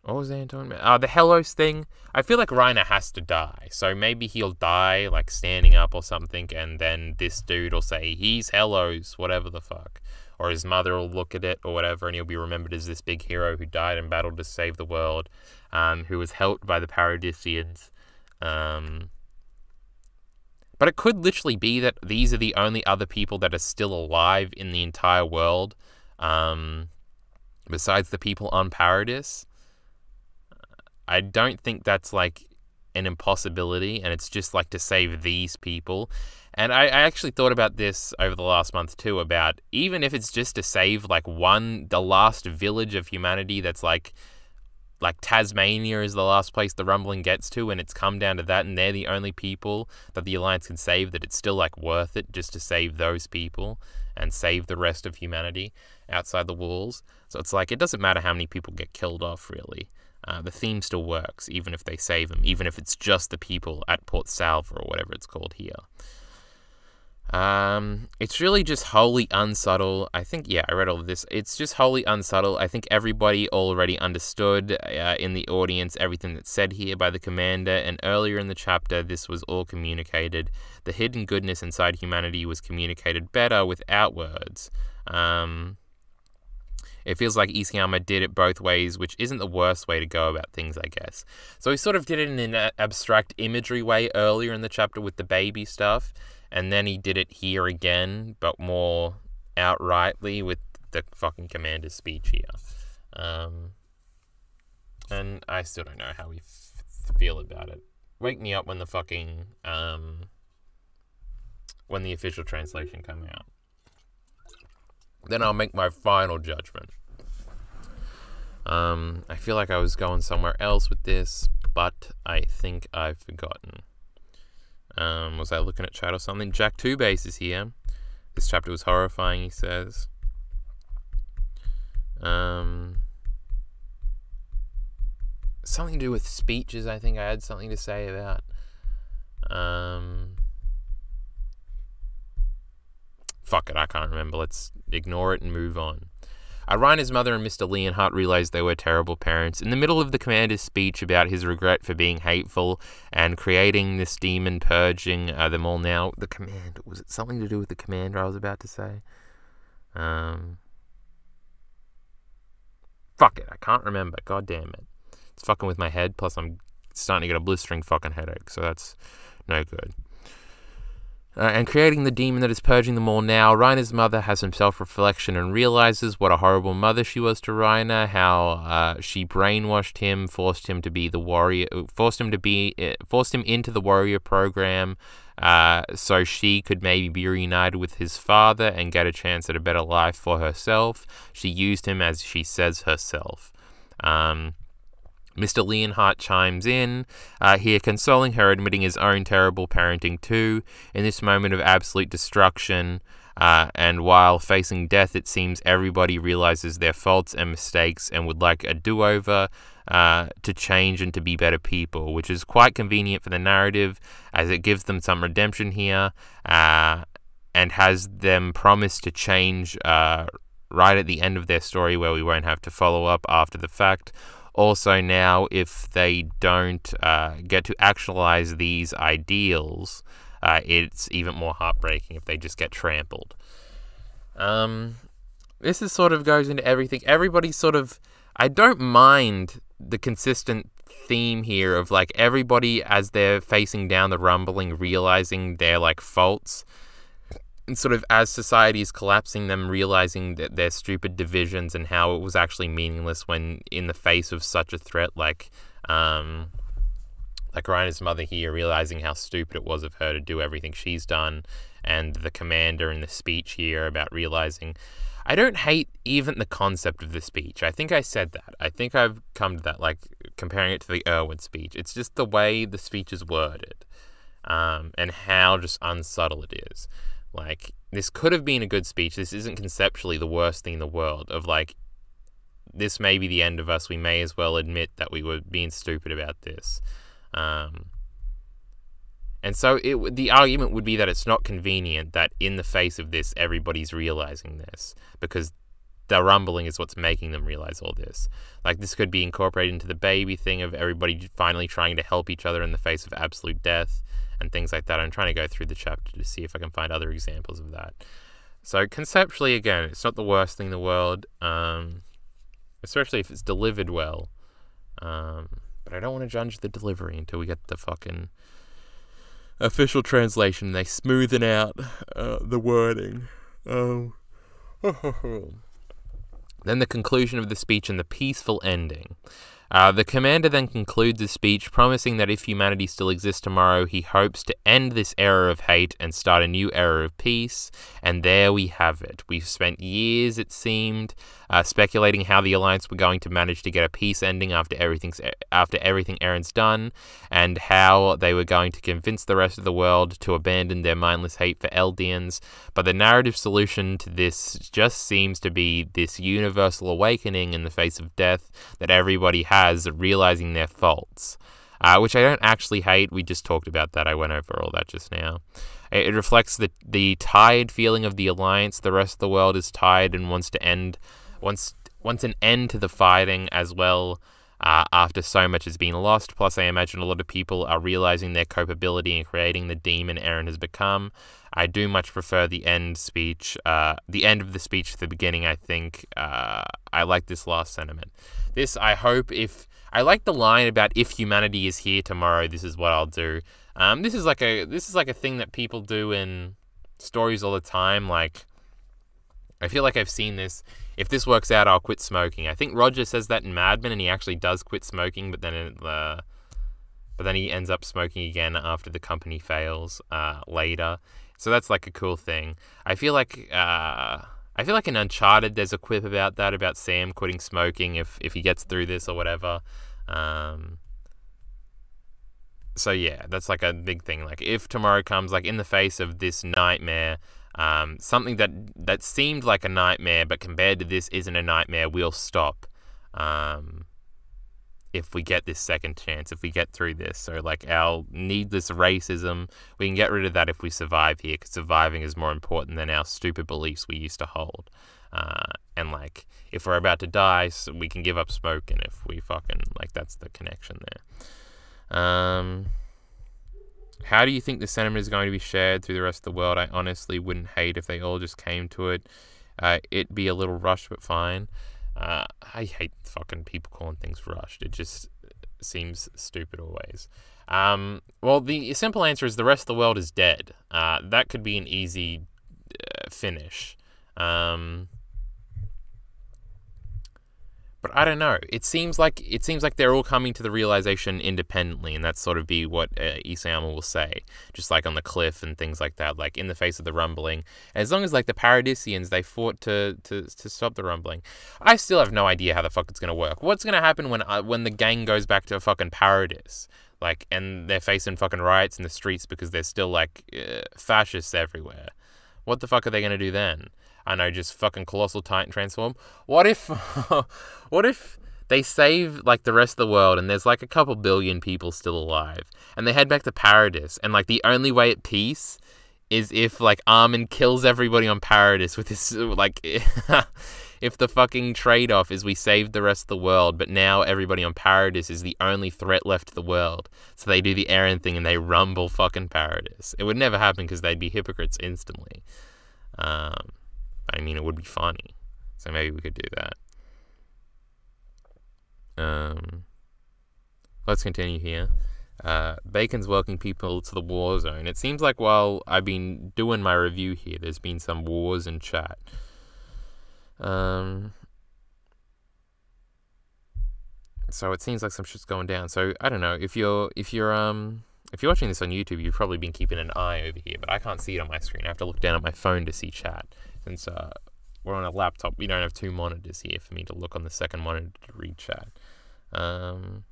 What was I talking about? The Helos thing. I feel like Reiner has to die. So maybe he'll die, like, standing up or something, and then this dude will say, he's Helos, whatever the fuck. Or his mother will look at it or whatever, and he'll be remembered as this big hero who died in battle to save the world, who was helped by the Paradisians. But it could literally be that these are the only other people that are still alive in the entire world, besides the people on Paradis. I don't think that's like an impossibility, and it's just like to save these people. And I actually thought about this over the last month too, about even if it's just to save like the last village of humanity that's like Tasmania is the last place the rumbling gets to, and it's come down to that, and they're the only people that the Alliance can save, that it's still like worth it just to save those people and save the rest of humanity outside the walls. So it's like, it doesn't matter how many people get killed off, really. The theme still works, even if they save them, even if it's just the people at Port Salva or whatever it's called here. It's really just wholly unsubtle. I think, yeah, I read all of this. It's just wholly unsubtle. I think everybody already understood in the audience everything that's said here by the commander, and earlier in the chapter, this was all communicated. The hidden goodness inside humanity was communicated better without words. It feels like Isayama did it both ways, which isn't the worst way to go about things, I guess. So he sort of did it in an abstract imagery way earlier in the chapter with the baby stuff, and then he did it here again, but more outrightly with the fucking commander's speech here. And I still don't know how we feel about it. Wake me up when the fucking, when the official translation come out. Then I'll make my final judgment. I feel like I was going somewhere else with this, but I think I've forgotten. Was I looking at chat or something? Jack Two Base is here. This chapter was horrifying, he says. Something to do with speeches, I think I had something to say about. Fuck it, I can't remember. Let's ignore it and move on. Reiner's mother and Mr. Leonhardt realized they were terrible parents. In the middle of the commander's speech about his regret for being hateful and creating this demon purging them all now, the commander, was it something to do with the commander I was about to say? Fuck it, I can't remember. God damn it. It's fucking with my head, plus I'm starting to get a blistering fucking headache, so that's no good. And creating the demon that is purging them all now, Reiner's mother has some self-reflection and realizes what a horrible mother she was to Reiner, how she brainwashed him, forced him into the warrior program, so she could maybe be reunited with his father and get a chance at a better life for herself. She used him, as she says herself. Mr. Leonhardt chimes in here, consoling her, admitting his own terrible parenting too, in this moment of absolute destruction. And while facing death, it seems everybody realizes their faults and mistakes and would like a do-over to change and to be better people, which is quite convenient for the narrative, as it gives them some redemption here, and has them promise to change right at the end of their story, where we won't have to follow up after the fact. Also now, if they don't get to actualize these ideals, it's even more heartbreaking if they just get trampled. This is sort of goes into everything. Everybody sort of... I don't mind the consistent theme here of, like, everybody as they're facing down the rumbling, realizing their, like, faults. And sort of as society is collapsing, them realizing that their stupid divisions and how it was actually meaningless when in the face of such a threat, like Reiner's mother here, realizing how stupid it was of her to do everything she's done, and the commander in the speech here about realizing... I don't hate even the concept of the speech. I think I said that. I think I've come to that, like, comparing it to the Irwin speech. It's just the way the speech is worded, and how just unsubtle it is. Like, this could have been a good speech. This isn't conceptually the worst thing in the world of, like, this may be the end of us. We may as well admit that we were being stupid about this. And so the argument would be that it's not convenient that in the face of this, everybody's realizing this, because the rumbling is what's making them realize all this. Like, this could be incorporated into the baby thing of everybody finally trying to help each other in the face of absolute death and things like that. I'm trying to go through the chapter to see if I can find other examples of that. So conceptually, again, it's not the worst thing in the world, especially if it's delivered well. But I don't want to judge the delivery until we get the fucking official translation. They smoothen out the wording. Then the conclusion of the speech and the peaceful ending. The commander then concludes his speech, promising that if humanity still exists tomorrow, he hopes to end this era of hate and start a new era of peace. And there we have it. We've spent years, it seemed, speculating how the Alliance were going to manage to get a peace ending after everything Eren's done, and how they were going to convince the rest of the world to abandon their mindless hate for Eldians. But the narrative solution to this just seems to be this universal awakening in the face of death that everybody has, realizing their faults, which I don't actually hate. We just talked about that. I went over all that just now. It reflects the tired feeling of the Alliance. The rest of the world is tired and wants an end to the fighting as well, after so much has been lost. Plus, I imagine a lot of people are realizing their culpability in creating the demon Eren has become. I do much prefer the end of the speech to the beginning. I think I like this last sentiment. This, I hope, I like the line about if humanity is here tomorrow, this is what I'll do. This is like a thing that people do in stories all the time. Like, I feel like I've seen this. If this works out, I'll quit smoking. I think Roger says that in Mad Men, and he actually does quit smoking, but then he ends up smoking again after the company fails later. So that's like a cool thing. I feel like in Uncharted there's a quip about that, about Sam quitting smoking if he gets through this or whatever. So yeah, that's like a big thing. Like, if tomorrow comes, like, in the face of this nightmare, something that seemed like a nightmare but compared to this isn't a nightmare, we'll stop. If we get this second chance, if we get through this. So, like, our needless racism, we can get rid of that if we survive here, because surviving is more important than our stupid beliefs we used to hold. And, like, if we're about to die, so we can give up smoking if we fucking, like, that's the connection there. How do you think the sentiment is going to be shared through the rest of the world? I honestly wouldn't hate if they all just came to it. It'd be a little rushed, but fine. I hate fucking people calling things rushed. It just seems stupid always. Well, the simple answer is the rest of the world is dead. That could be an easy finish. But I don't know. It seems like they're all coming to the realization independently, and that's sort of be what Isayama will say, just like on the cliff and things like that, like in the face of the rumbling. And as long as like the Paradisians, they fought to stop the rumbling. I still have no idea how the fuck it's gonna work. What's gonna happen when the gang goes back to fucking Paradis, like, and they're facing fucking riots in the streets because there's still like fascists everywhere? What the fuck are they gonna do then? I know, just fucking Colossal Titan transform. What if, what if they save like the rest of the world and there's like a couple billion people still alive, and they head back to Paradis, and like the only way at peace is if like Armin kills everybody on Paradis with his like, if the fucking trade-off is we saved the rest of the world, but now everybody on Paradis is the only threat left to the world, so they do the Eren thing and they rumble fucking Paradis. It would never happen because they'd be hypocrites instantly. I mean, it would be funny, so maybe we could do that. Let's continue here. Bacon's welcoming people to the war zone. It seems like while I've been doing my review here, there's been some wars in chat. So it seems like some shit's going down. So I don't know, if you're watching this on YouTube, you've probably been keeping an eye over here, but I can't see it on my screen. I have to look down at my phone to see chat. Since we're on a laptop, we don't have two monitors here for me to look on the second monitor to read chat. But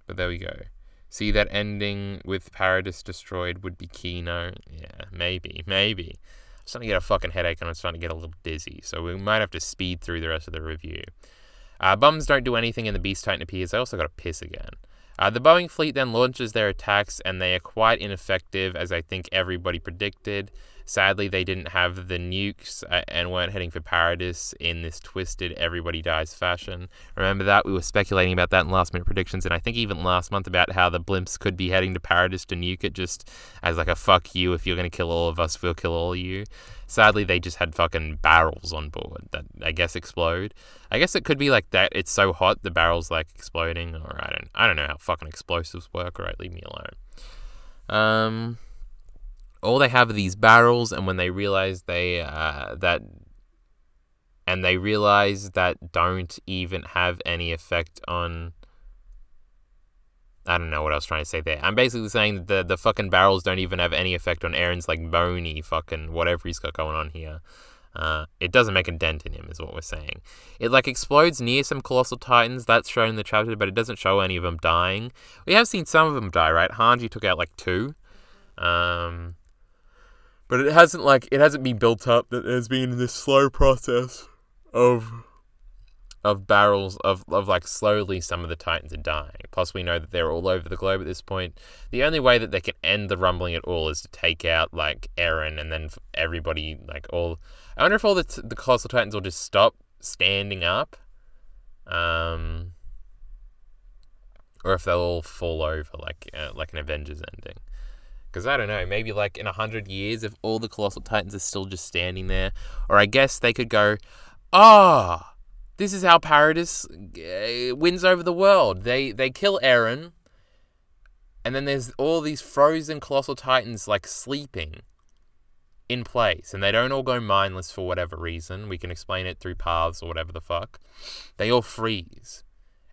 there we go. See, that ending with Paradis destroyed would be Kino. Yeah, maybe. I'm starting to get a fucking headache and I'm starting to get a little dizzy, so we might have to speed through the rest of the review. Bums don't do anything and the Beast Titan appears. I also got to piss again. The Boeing fleet then launches their attacks, and they are quite ineffective, as I think everybody predicted. Sadly, they didn't have the nukes and weren't heading for Paradis in this twisted everybody dies fashion. Remember that? We were speculating about that in last minute predictions, and I think even last month about how the blimps could be heading to Paradis to nuke it, just as like a fuck you, if you're going to kill all of us, we'll kill all of you. Sadly, they just had fucking barrels on board that I guess explode. I guess it could be like that. It's so hot, the barrels like exploding, or I don't know how fucking explosives work. Alright, leave me alone. All they have are these barrels, and when they realize that don't even have any effect on. I don't know what I was trying to say there. I'm basically saying that the fucking barrels don't even have any effect on Eren's like bony fucking whatever he's got going on here. It doesn't make a dent in him, is what we're saying. It like explodes near some Colossal Titans. That's shown in the chapter, but it doesn't show any of them dying. We have seen some of them die, right? Hanji took out like 2. But it hasn't been built up that there's been this slow process of barrels of like slowly some of the Titans are dying. Plus we know that they're all over the globe at this point. The only way that they can end the rumbling at all is to take out like Eren, and then everybody like all. I wonder if all the Colossal Titans will just stop standing up, or if they'll all fall over like an Avengers ending. Because I don't know, maybe like in 100 years, if all the Colossal Titans are still just standing there, or I guess they could go, this is how Paradis wins over the world. They kill Eren, and then there's all these frozen Colossal Titans like sleeping in place, and they don't all go mindless for whatever reason. We can explain it through paths or whatever the fuck. They all freeze.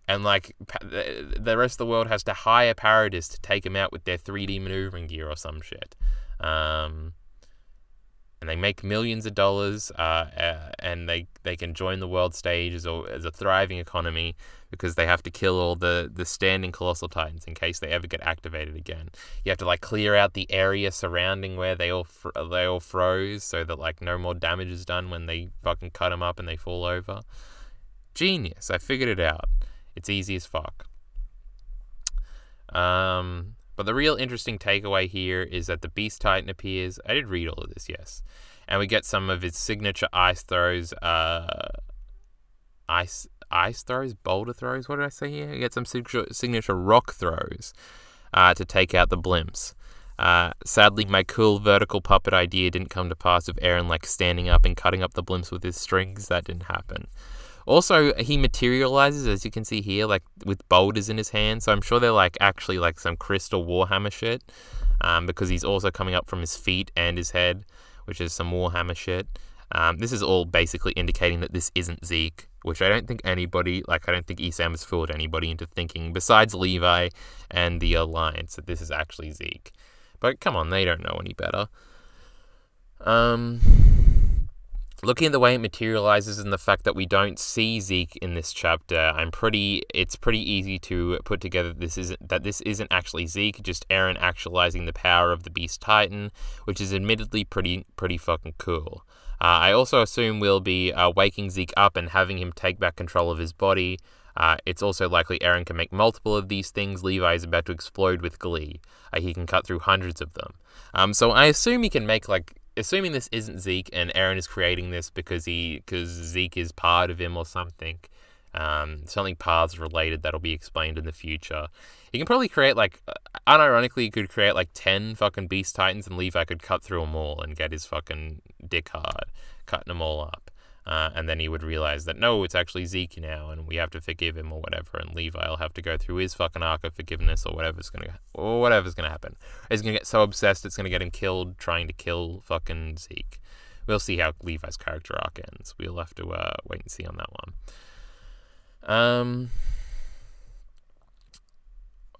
And, like, the rest of the world has to hire Paradis to take them out with their 3D maneuvering gear or some shit. And they make millions of dollars, and they can join the world stage as a thriving economy because they have to kill all the standing Colossal Titans in case they ever get activated again. You have to, like, clear out the area surrounding where they all froze so that, like, no more damage is done when they fucking cut them up and they fall over. Genius. I figured it out. It's easy as fuck. But the real interesting takeaway here is that the Beast Titan appears. I did read all of this, yes. And we get some of his signature ice throws. Ice throws? Boulder throws? What did I say here? We get some signature rock throws to take out the blimps. Sadly, my cool vertical puppet idea didn't come to pass with Eren like standing up and cutting up the blimps with his strings. That didn't happen. Also, he materializes, as you can see here, like with boulders in his hand. So I'm sure they're like actually like some crystal Warhammer shit, because he's also coming up from his feet and his head, which is some Warhammer shit. This is all basically indicating that this isn't Zeke, which I don't think anybody, I don't think ESAM has fooled anybody into thinking, besides Levi and the Alliance, that this is actually Zeke. But come on, they don't know any better. Looking at the way it materializes and the fact that we don't see Zeke in this chapter, it's pretty easy to put together this isn't actually Zeke, just Eren actualizing the power of the Beast Titan, which is admittedly pretty fucking cool. I also assume we'll be waking Zeke up and having him take back control of his body. It's also likely Eren can make multiple of these things. Levi is about to explode with glee. He can cut through hundreds of them. So I assume he can make, assuming this isn't Zeke and Eren is creating this because Zeke is part of him or something, something paths related that'll be explained in the future. He can probably create, unironically, he could create 10 fucking Beast Titans and Levi could cut through them all and get his fucking dick hard, cutting them all up. And then he would realize that, no, it's actually Zeke now, and we have to forgive him or whatever, and Levi will have to go through his fucking arc of forgiveness or whatever's gonna happen. He's gonna get so obsessed it's gonna get him killed trying to kill fucking Zeke. We'll see how Levi's character arc ends. We'll have to wait and see on that one.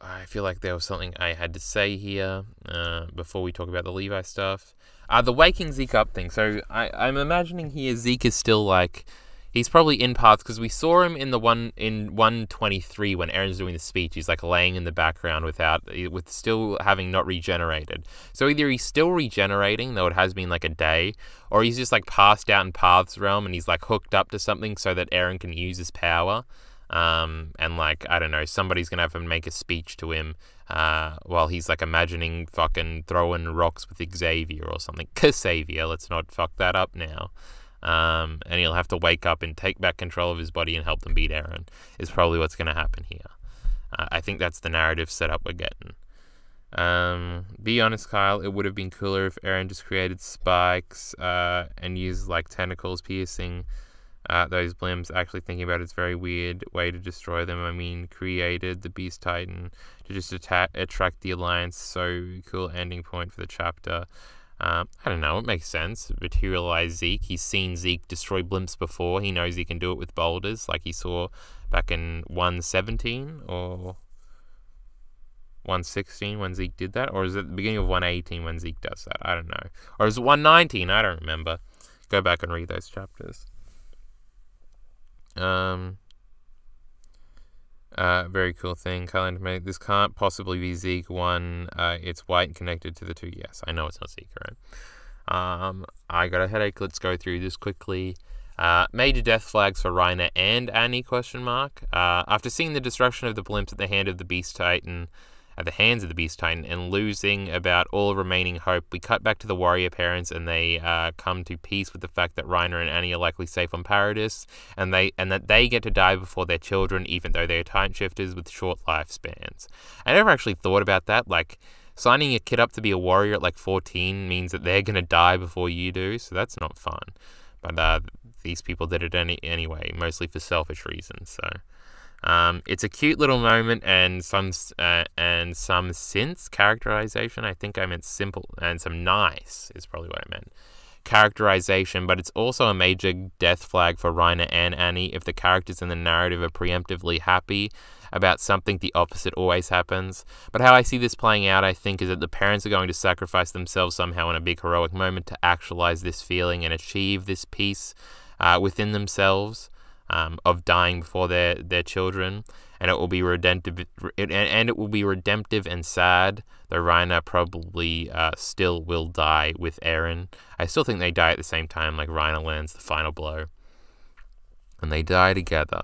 I feel like there was something I had to say here before we talk about the Levi stuff. The waking Zeke up thing. So I'm imagining here Zeke is still he's probably in paths because we saw him in 123 when Eren's doing the speech. He's laying in the background with still having not regenerated. So either he's still regenerating, though it has been a day, or he's just passed out in Paths realm and he's hooked up to something so that Eren can use his power. And I don't know, somebody's gonna have to make a speech to him while he's imagining fucking throwing rocks with Xavier or something. Xavier, let's not fuck that up now. And he'll have to wake up and take back control of his body and help them beat Eren, is probably what's gonna happen here. I think that's the narrative setup we're getting. Be honest, Kyle, it would have been cooler if Eren just created spikes and used tentacles piercing those blimps. Actually thinking about it's a very weird way to destroy them. I mean, created the Beast Titan to just attract the Alliance. So cool ending point for the chapter. I don't know, it makes sense. Materialize Zeke. He's seen Zeke destroy blimps before. He knows he can do it with boulders, like he saw back in 117 or 116 when Zeke did that. Or is it at the beginning of 118 when Zeke does that? I don't know. Or is it 119? I don't remember. Go back and read those chapters. Very cool thing. Kylan, this can't possibly be Zeke 1. It's white and connected to the 2. Yes, I know it's not Zeke, right? I got a headache. Let's go through this quickly. Major death flags for Reiner and Annie, ? After seeing the destruction of the blimps at the hands of the Beast Titan, and losing about all remaining hope, we cut back to the warrior parents, and they come to peace with the fact that Reiner and Annie are likely safe on Paradis, and that they get to die before their children, even though they're time shifters with short lifespans. I never actually thought about that. Signing a kid up to be a warrior at 14 means that they're gonna die before you do, so that's not fun. But these people did it anyway, mostly for selfish reasons. So. It's a cute little moment and some sense characterization. I think I meant simple, and some nice is probably what I meant. Characterization, but it's also a major death flag for Reiner and Annie. If the characters in the narrative are preemptively happy about something, the opposite always happens. But how I see this playing out, I think, is that the parents are going to sacrifice themselves somehow in a big heroic moment to actualize this feeling and achieve this peace within themselves. Of dying before their children, and it will be redemptive. And it will be redemptive and sad. Though Reiner probably still will die with Eren. I still think they die at the same time. Reiner lands the final blow, and they die together.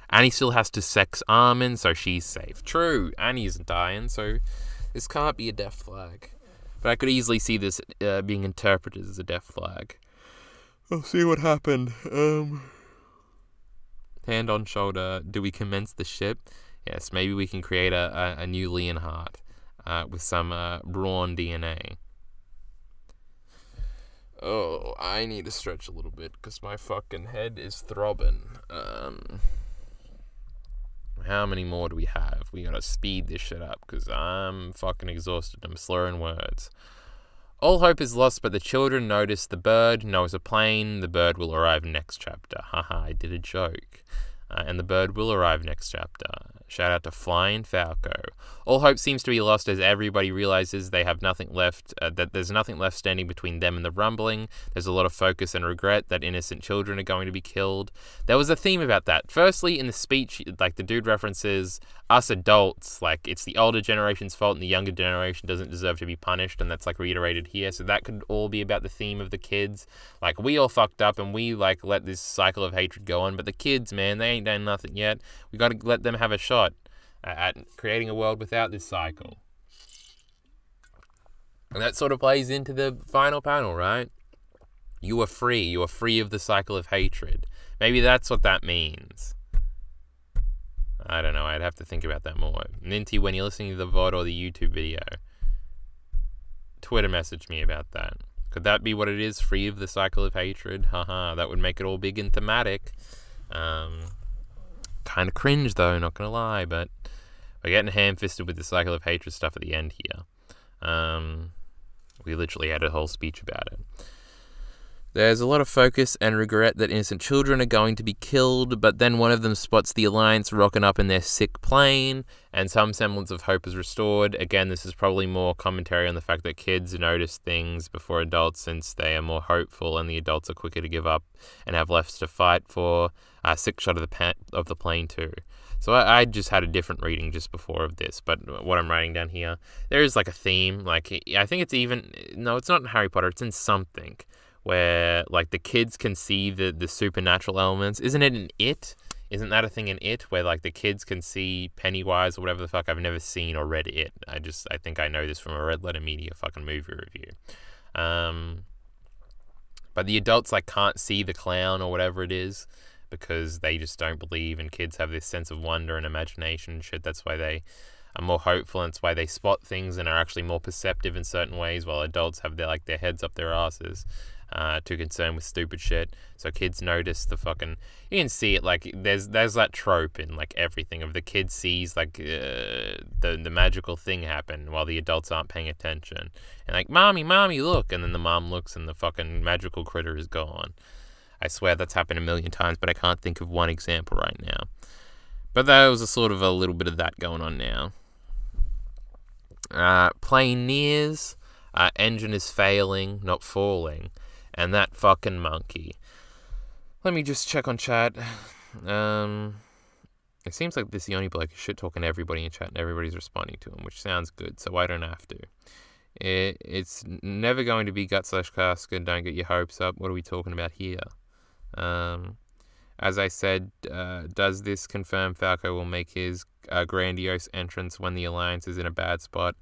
Annie still has to sex Armin, so she's safe. True, Annie isn't dying, so this can't be a death flag. But I could easily see this being interpreted as a death flag. We'll see what happened. Hand on shoulder, do we commence the ship? Yes, maybe we can create a new Leonhardt with some Braun DNA. Oh, I need to stretch a little bit because my fucking head is throbbing. How many more do we have? We gotta speed this shit up because I'm fucking exhausted. I'm slurring words. All hope is lost, but the children notice the bird. Knows a plane. The bird will arrive next chapter. Haha, I did a joke. And the bird will arrive next chapter. Shout out to Flying Falco. All hope seems to be lost as everybody realizes they have nothing left, that there's nothing left standing between them and the rumbling. There's a lot of focus and regret that innocent children are going to be killed. There was a theme about that. Firstly, in the speech, like the dude references us adults, like it's the older generation's fault and the younger generation doesn't deserve to be punished, and that's like reiterated here. So that could all be about the theme of the kids. Like we all fucked up and we like let this cycle of hatred go on, but the kids, man, they ain't done nothing yet. We got to let them have a shot at creating a world without this cycle. And that sort of plays into the final panel, right? You are free. You are free of the cycle of hatred. Maybe that's what that means. I don't know. I'd have to think about that more. Ninty, when you're listening to the VOD or the YouTube video, Twitter message me about that. Could that be what it is? Free of the cycle of hatred? Haha, that would make it all big and thematic. Kind of cringe though, not gonna lie, but we're getting ham-fisted with the cycle of hatred stuff at the end here. We literally had a whole speech about it. There's a lot of focus and regret that innocent children are going to be killed, but then one of them spots the Alliance rocking up in their sick plane, and some semblance of hope is restored. Again, this is probably more commentary on the fact that kids notice things before adults, since they are more hopeful and the adults are quicker to give up and have less to fight for. Sick shot of the plane too. So I just had a different reading just before of this, but what I'm writing down here, there is like a theme. Like I think it's even, no, it's not in Harry Potter, it's in something, where like the kids can see the supernatural elements. Isn't it in It? Isn't that a thing in It, where like the kids can see Pennywise or whatever the fuck? I've never seen or read It. I think I know this from a Red Letter Media fucking movie review. But the adults like can't see the clown or whatever it is, because they just don't believe, and kids have this sense of wonder and imagination and shit. That's why they are more hopeful, and it's why they spot things and are actually more perceptive in certain ways, while adults have their heads up their asses, too concerned with stupid shit. So kids notice the fucking, you can see it, like there's that trope in like everything of the kid sees like the magical thing happen while the adults aren't paying attention, and like mommy look, and then the mom looks and the fucking magical critter is gone. I swear that's happened a million times, but I can't think of one example right now. But there was a little bit of that going on now. Plane nears, engine is failing, not falling, and that fucking monkey. Let me just check on chat. It seems like this is the only bloke who's shit talking to everybody in chat, and everybody's responding to him, which sounds good, so I don't have to. It's never going to be gut/Casca, don't get your hopes up. What are we talking about here? As I said, does this confirm Falco will make his grandiose entrance when the Alliance is in a bad spot?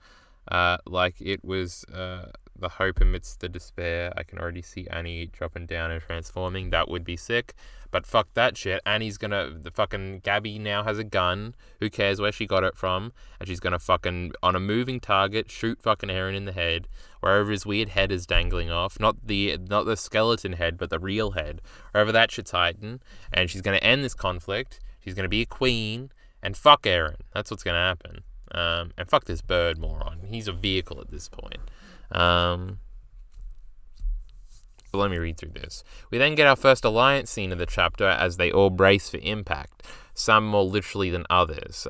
Like it was the hope amidst the despair. I can already see Annie dropping down and transforming. That would be sick. But fuck that shit. Annie's the fucking Gabby now has a gun. Who cares where she got it from? And she's gonna fucking, on a moving target, shoot fucking Eren in the head, wherever his weird head is dangling off. Not the skeleton head, but the real head. Wherever that shit's hiding. And she's gonna end this conflict. She's gonna be a queen. And fuck Eren. That's what's gonna happen. And fuck this bird moron. He's a vehicle at this point. But let me read through this. We then get our first Alliance scene of the chapter as they all brace for impact, some more literally than others.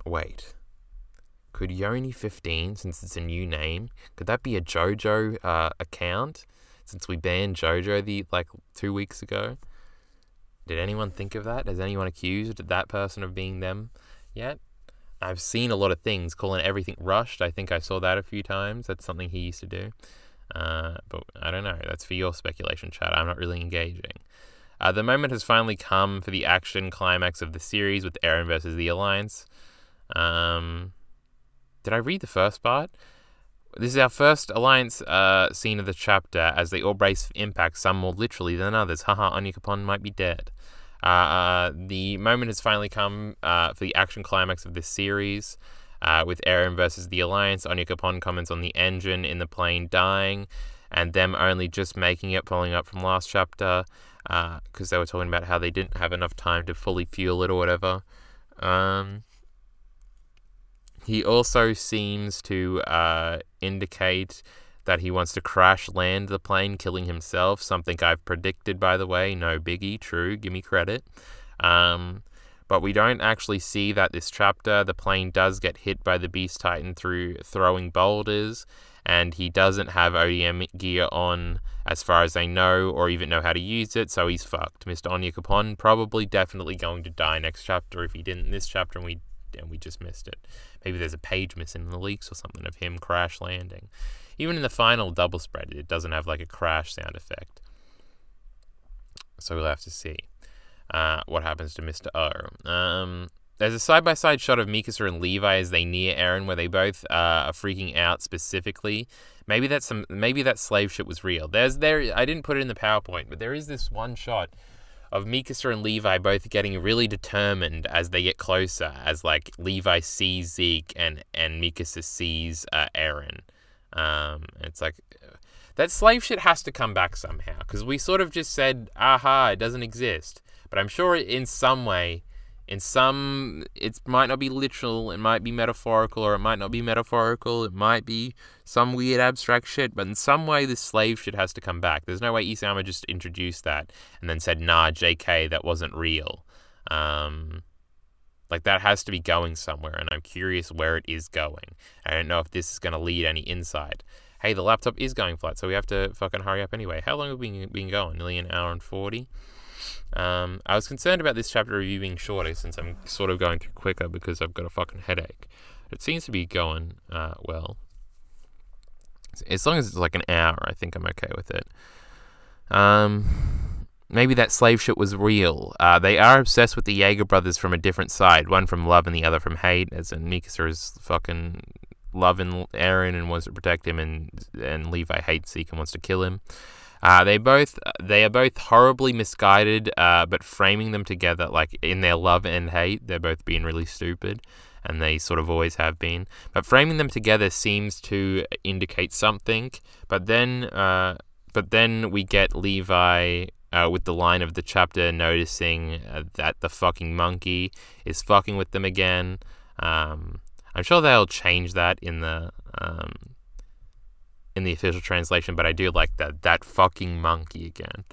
Wait. Could Yoni15, since it's a new name, could that be a JoJo account? Since we banned JoJo 2 weeks ago? Did anyone think of that? Has anyone accused that person of being them yet? I've seen a lot of things calling everything rushed. I think I saw that a few times. That's something he used to do. But I don't know. That's for your speculation, chat. I'm not really engaging. The moment has finally come for the action climax of the series with Eren versus the Alliance. Did I read the first part? This is our first Alliance scene of the chapter as they all brace for impact, some more literally than others. Haha, Anya Capon might be dead. The moment has finally come for the action climax of this series with Eren versus the Alliance. Anya Capon comments on the engine in the plane dying and them only just making it, following up from last chapter, because they were talking about how they didn't have enough time to fully fuel it or whatever. He also seems to indicate that he wants to crash land the plane, killing himself, something I've predicted, by the way. No biggie, true, give me credit. But we don't actually see that this chapter. The plane does get hit by the Beast Titan through throwing boulders, and he doesn't have ODM gear on as far as I know, or even know how to use it, so he's fucked. Mr. Onyankopon probably definitely going to die next chapter if he didn't in this chapter and we just missed it. Maybe there's a page missing in the leaks or something of him crash landing. Even in the final double spread, it doesn't have like a crash sound effect. So we'll have to see what happens to Mr. O. There's a side-by-side shot of Mikasa and Levi as they near Eren, where they both are freaking out specifically. Maybe that slave ship was real. I didn't put it in the PowerPoint, but there is this one shot of Mikasa and Levi both getting really determined as they get closer, as like Levi sees Zeke and Mikasa sees Eren. It's like that slave shit has to come back somehow, because we sort of just said, aha, it doesn't exist. But I'm sure in some way, it might not be literal, it might be metaphorical, or it might not be metaphorical, it might be some weird abstract shit, but in some way this slave shit has to come back. There's no way Isayama just introduced that and then said, nah, JK, that wasn't real. Like, that has to be going somewhere, and I'm curious where it is going. I don't know if this is going to lead any insight. Hey, the laptop is going flat, so we have to fucking hurry up anyway. How long have we been going? Nearly an hour and 40? I was concerned about this chapter review being shorter, since I'm sort of going through quicker because I've got a fucking headache. It seems to be going well. As long as it's like an hour, I think I'm okay with it. Maybe that slave ship was real. They are obsessed with the Jaeger brothers from a different side, one from love and the other from hate, as in Mikasa is fucking loving Eren and wants to protect him, and Levi hates Zeke and wants to kill him. They are both horribly misguided, but framing them together, like in their love and hate, they're both being really stupid, and they sort of always have been. But framing them together seems to indicate something. But then we get Levi with the line of the chapter noticing that the fucking monkey is fucking with them again. I'm sure they'll change that in the official translation, but I do like that fucking monkey again.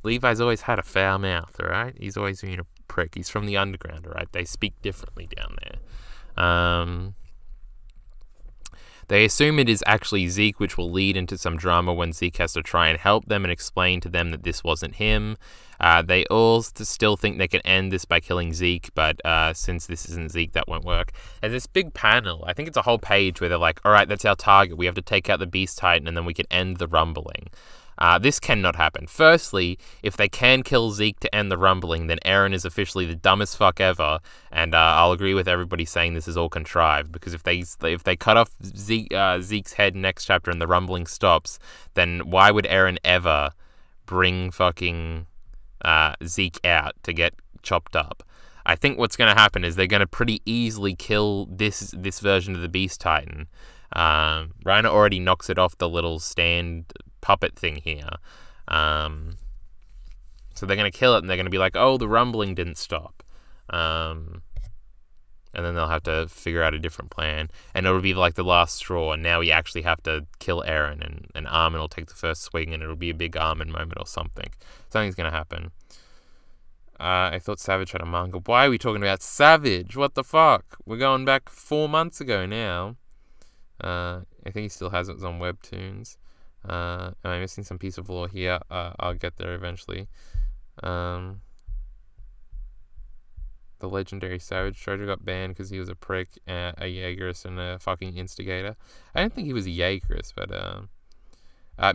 Levi's always had a foul mouth, alright? He's always been a prick. He's from the underground, alright? They speak differently down there. They assume it is actually Zeke, which will lead into some drama when Zeke has to try and help them and explain to them that this wasn't him. They all still think they can end this by killing Zeke, but since this isn't Zeke, that won't work. There's this big panel, I think it's a whole page, where they're like, alright, that's our target. We have to take out the Beast Titan and then we can end the rumbling. This cannot happen. Firstly, if they can kill Zeke to end the rumbling, then Eren is officially the dumbest fuck ever, and I'll agree with everybody saying this is all contrived, because if they cut off Zeke's head next chapter and the rumbling stops, then why would Eren ever bring fucking Zeke out to get chopped up? I think what's going to happen is they're going to pretty easily kill this version of the Beast Titan. Reiner already knocks it off the little stand puppet thing here. So they're going to kill it, and they're going to be like, oh, the rumbling didn't stop. And then they'll have to figure out a different plan. And it'll be like the last straw, and now we actually have to kill Eren, and Armin will take the first swing, and it'll be a big Armin moment or something. Something's going to happen. I thought Savage had a manga. Why are we talking about Savage? What the fuck? We're going back 4 months ago now. I think he still has it on Webtoons. Am I missing some piece of lore here? I'll get there eventually. The legendary Savage Jojo got banned because he was a prick, a Jaegerist, and a fucking instigator. I don't think he was a Jaegerist, but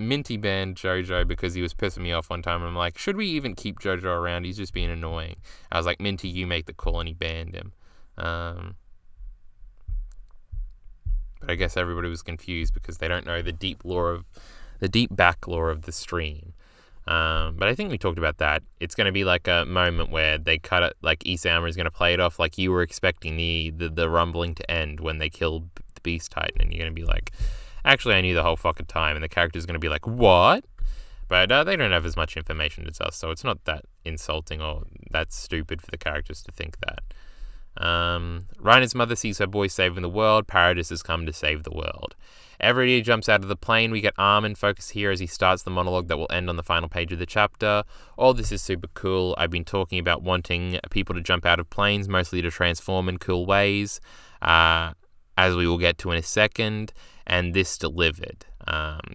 Minty banned Jojo because he was pissing me off one time. I'm like, should we even keep Jojo around? He's just being annoying. I was like, Minty, you make the call, and he banned him. But I guess everybody was confused because they don't know the deep back lore of the stream. But I think we talked about that. It's going to be like a moment where they cut it, like Isayama is going to play it off like you were expecting the rumbling to end when they killed the Beast Titan, and you're going to be like, actually, I knew the whole fucking time, and the character's going to be like, what? But they don't have as much information as us, so it's not that insulting or that stupid for the characters to think that. Reiner's mother sees her boy saving the world. Paradis has come to save the world. Everybody jumps out of the plane. We get Arm in focus here as he starts the monologue that will end on the final page of the chapter. All this is super cool. I've been talking about wanting people to jump out of planes, mostly to transform in cool ways, as we will get to in a second, and this delivered.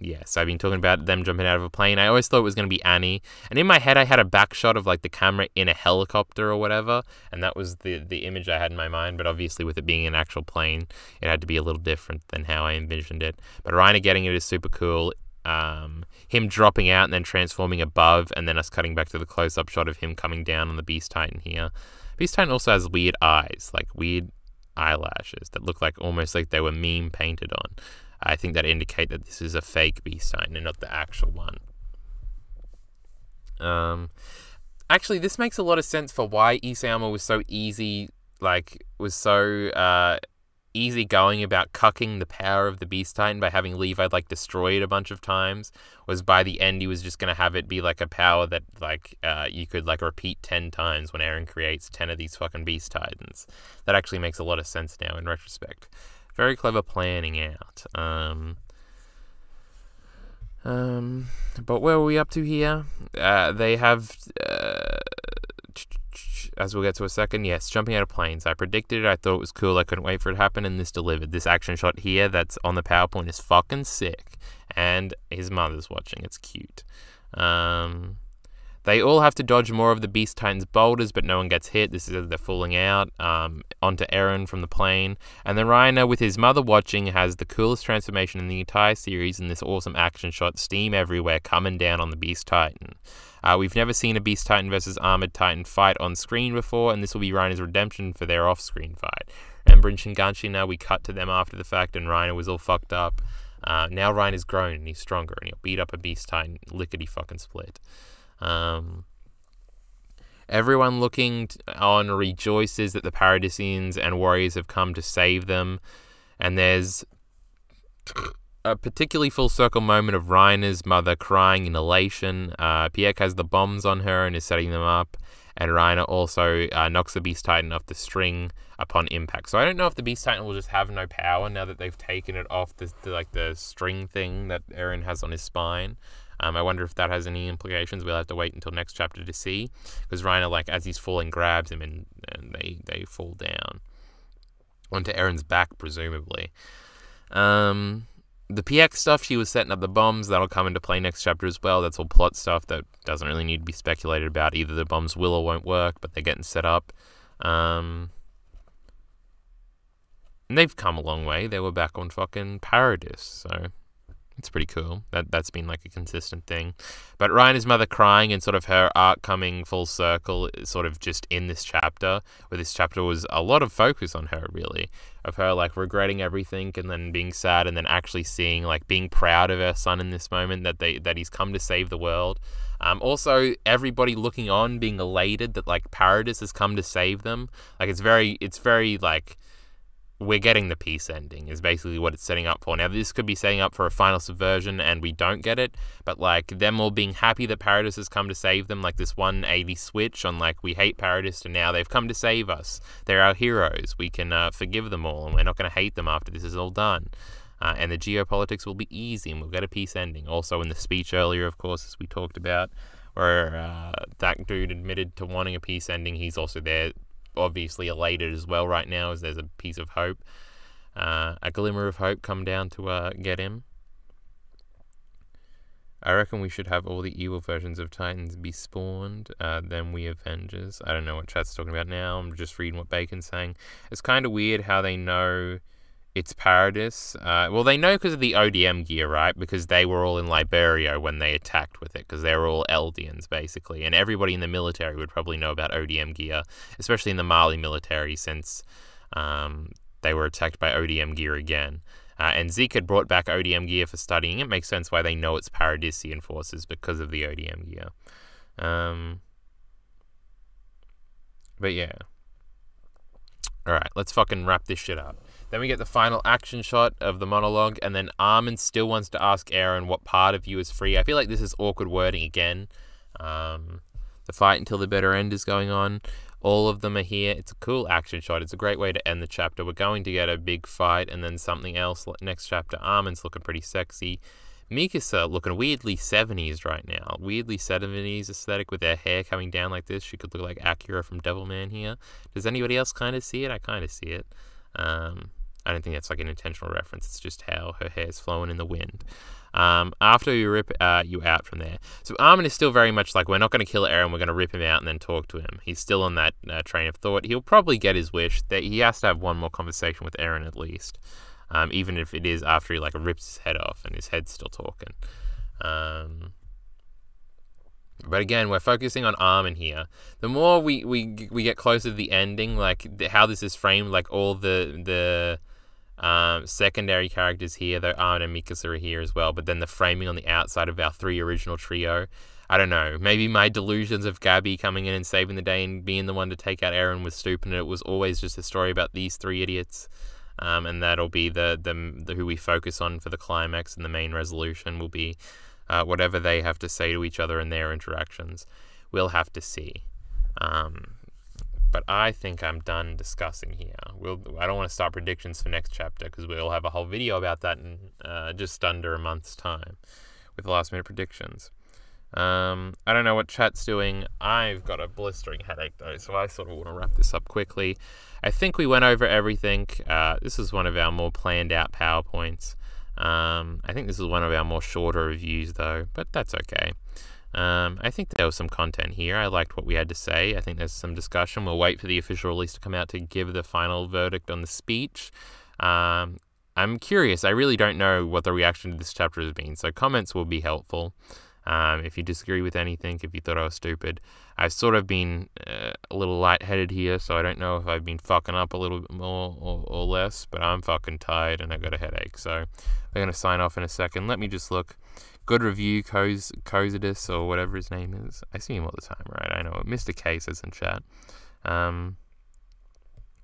Yes, I've been talking about them jumping out of a plane. I always thought it was going to be Annie, and in my head I had a back shot of like the camera in a helicopter or whatever, and that was the image I had in my mind. But obviously with it being an actual plane, it had to be a little different than how I envisioned it. But Reiner getting it is super cool. Him dropping out and then transforming above, and then us cutting back to the close-up shot of him coming down on the Beast Titan here. Beast Titan also has weird eyes, like weird eyelashes that look like almost like they were meme painted on. I think that indicate that this is a fake Beast Titan and not the actual one. Actually, this makes a lot of sense for why Isayama was so easy, easy going about cucking the power of the Beast Titan by having Levi destroy it a bunch of times. Was by the end he was just going to have it be like a power that you could repeat 10 times when Eren creates 10 of these fucking Beast Titans. That actually makes a lot of sense now in retrospect. Very clever planning out. But where are we up to here? They have, as we'll get to a second, yes, jumping out of planes. I predicted it. I thought it was cool. I couldn't wait for it to happen, and this delivered. This action shot here that's on the PowerPoint is fucking sick. And his mother's watching. It's cute. They all have to dodge more of the Beast Titan's boulders, but no one gets hit. This is they're falling out onto Eren from the plane. And then Reiner, with his mother watching, has the coolest transformation in the entire series in this awesome action shot, steam everywhere, coming down on the Beast Titan. We've never seen a Beast Titan versus Armored Titan fight on screen before, and this will be Reiner's redemption for their off-screen fight. Remember in Shinganshi now, we cut to them after the fact, and Reiner was all fucked up. Now Reiner's grown, and he's stronger, and he'll beat up a Beast Titan lickety-fucking-split. Everyone looking on rejoices that the Paradisians and warriors have come to save them, and there's a particularly full circle moment of Reiner's mother crying in elation. Pieck has the bombs on her and is setting them up, and Reiner also knocks the Beast Titan off the string upon impact. So I don't know if the Beast Titan will just have no power now that they've taken it off the string thing that Eren has on his spine. I wonder if that has any implications. We'll have to wait until next chapter to see, because Reiner, as he's falling, grabs him and they fall down onto Eren's back, presumably. The PX stuff, she was setting up the bombs. That'll come into play next chapter as well. That's all plot stuff that doesn't really need to be speculated about. Either the bombs will or won't work, but they're getting set up. And they've come a long way. They were back on fucking Paradis, so it's pretty cool. That's been a consistent thing. But Reiner's mother crying and sort of her arc coming full circle is sort of just in this chapter, where this chapter was a lot of focus on her, really, of her regretting everything and then being sad and then actually seeing being proud of her son in this moment that he's come to save the world. Also, everybody looking on being elated that Paradis has come to save them. It's very we're getting the peace ending is basically what it's setting up for. Now, this could be setting up for a final subversion and we don't get it, but them all being happy that Paradis has come to save them, this 180 switch on we hate Paradis to now they've come to save us. They're our heroes. We can forgive them all and we're not going to hate them after this is all done. And the geopolitics will be easy and we'll get a peace ending. Also in the speech earlier, of course, as we talked about, where that dude admitted to wanting a peace ending, he's also there obviously elated as well right now, as there's a piece of hope, a glimmer of hope come down to get him. I reckon we should have all the evil versions of Titans be spawned, then we Avengers. I don't know what chat's talking about now, I'm just reading what Bacon's saying. It's kind of weird how they know it's Paradis. Well, they know because of the ODM gear, right? Because they were all in Liberia when they attacked with it, because they were all Eldians, basically. And everybody in the military would probably know about ODM gear, especially in the Mali military, since they were attacked by ODM gear again. And Zeke had brought back ODM gear for studying. It makes sense why they know it's Paradisian forces, because of the ODM gear. But yeah. Alright, let's fucking wrap this shit up. Then we get the final action shot of the monologue, and then Armin still wants to ask Eren what part of you is free. I feel like this is awkward wording again. The fight until the bitter end is going on. All of them are here. It's a cool action shot. It's a great way to end the chapter. We're going to get a big fight and then something else next chapter. Armin's looking pretty sexy. Mikasa looking weirdly 70s right now. Weirdly 70s aesthetic with her hair coming down like this. She could look like Akira from Devilman here. Does anybody else kind of see it? I kind of see it. I don't think that's like an intentional reference. It's just how her hair's flowing in the wind. After we rip you out from there. So Armin is still very much like, we're not going to kill Eren, we're going to rip him out and then talk to him. He's still on that train of thought. He'll probably get his wish. That he has to have one more conversation with Eren at least. Even if it is after he like rips his head off and his head's still talking. But again, we're focusing on Armin here. The more we get closer to the ending, like how this is framed, like all the secondary characters here, though Armin and Mikasa are here as well, but then the framing on the outside of our 3 original trio, I don't know, maybe my delusions of Gabby coming in and saving the day and being the one to take out Eren was stupid, and it was always just a story about these 3 idiots, and that'll be the who we focus on for the climax, and the main resolution will be whatever they have to say to each other in their interactions. We'll have to see. But I think I'm done discussing here. I don't want to start predictions for next chapter because we'll have a whole video about that in just under a month's time with last minute predictions. I don't know what chat's doing. I've got a blistering headache though, so I sort of want to wrap this up quickly. I think we went over everything. This is one of our more planned out PowerPoints. I think this is one of our more shorter reviews though, but that's okay. I think there was some content here. I liked what we had to say. I think there's some discussion. We'll wait for the official release to come out to give the final verdict on the speech. I'm curious. I really don't know what the reaction to this chapter has been, so comments will be helpful. If you disagree with anything, if you thought I was stupid. I've sort of been a little lightheaded here, so I don't know if I've been fucking up a little bit more or less, but I'm fucking tired and I got a headache, so we're going to sign off in a second. Let me just look. Good review, Cozidus, or whatever his name is. I see him all the time, right? I know. Mr. K says in chat.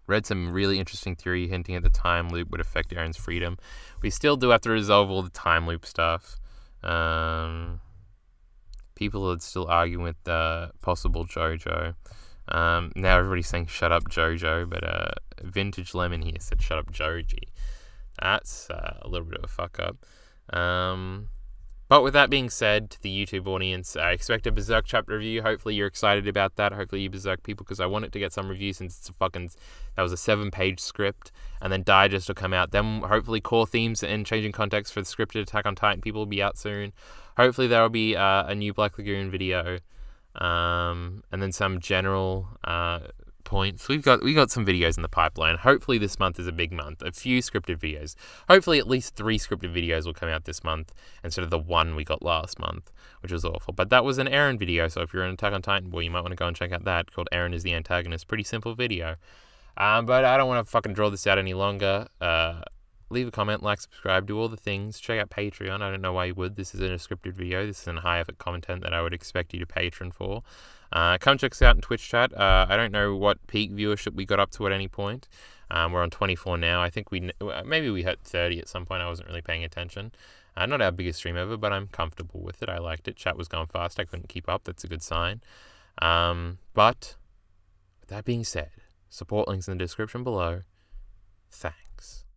Read some really interesting theory hinting at the time loop would affect Eren's freedom. We still do have to resolve all the time loop stuff. People are still arguing with possible JoJo. Now everybody's saying shut up JoJo, but Vintage Lemon here said shut up Joji. That's a little bit of a fuck up. But with that being said, to the YouTube audience, I expect a Berserk chapter review. Hopefully you're excited about that. Hopefully you Berserk people, because I want it to get some reviews since it's that was a 7-page script, and then Digest will come out. Then hopefully core themes and changing context for the scripted Attack on Titan people will be out soon. Hopefully there will be a new Black Lagoon video, and then some general points. We got some videos in the pipeline. Hopefully this month is a big month. A few scripted videos. Hopefully at least 3 scripted videos will come out this month instead of the 1 we got last month, which was awful. But that was an Eren video, so if you're an Attack on Titan boy, you might want to go and check out that, called Eren is the Antagonist. Pretty simple video. But I don't want to fucking draw this out any longer. Leave a comment, like, subscribe, do all the things. Check out Patreon. I don't know why you would. This isn't a scripted video. This isn't high effort content that I would expect you to patron for. Come check us out in Twitch chat. I don't know what peak viewership we got up to at any point. We're on 24 now. I think maybe we hit 30 at some point. I wasn't really paying attention. Not our biggest stream ever, but I'm comfortable with it. I liked it. Chat was going fast. I couldn't keep up. That's a good sign. But with that being said, support links in the description below. Thanks.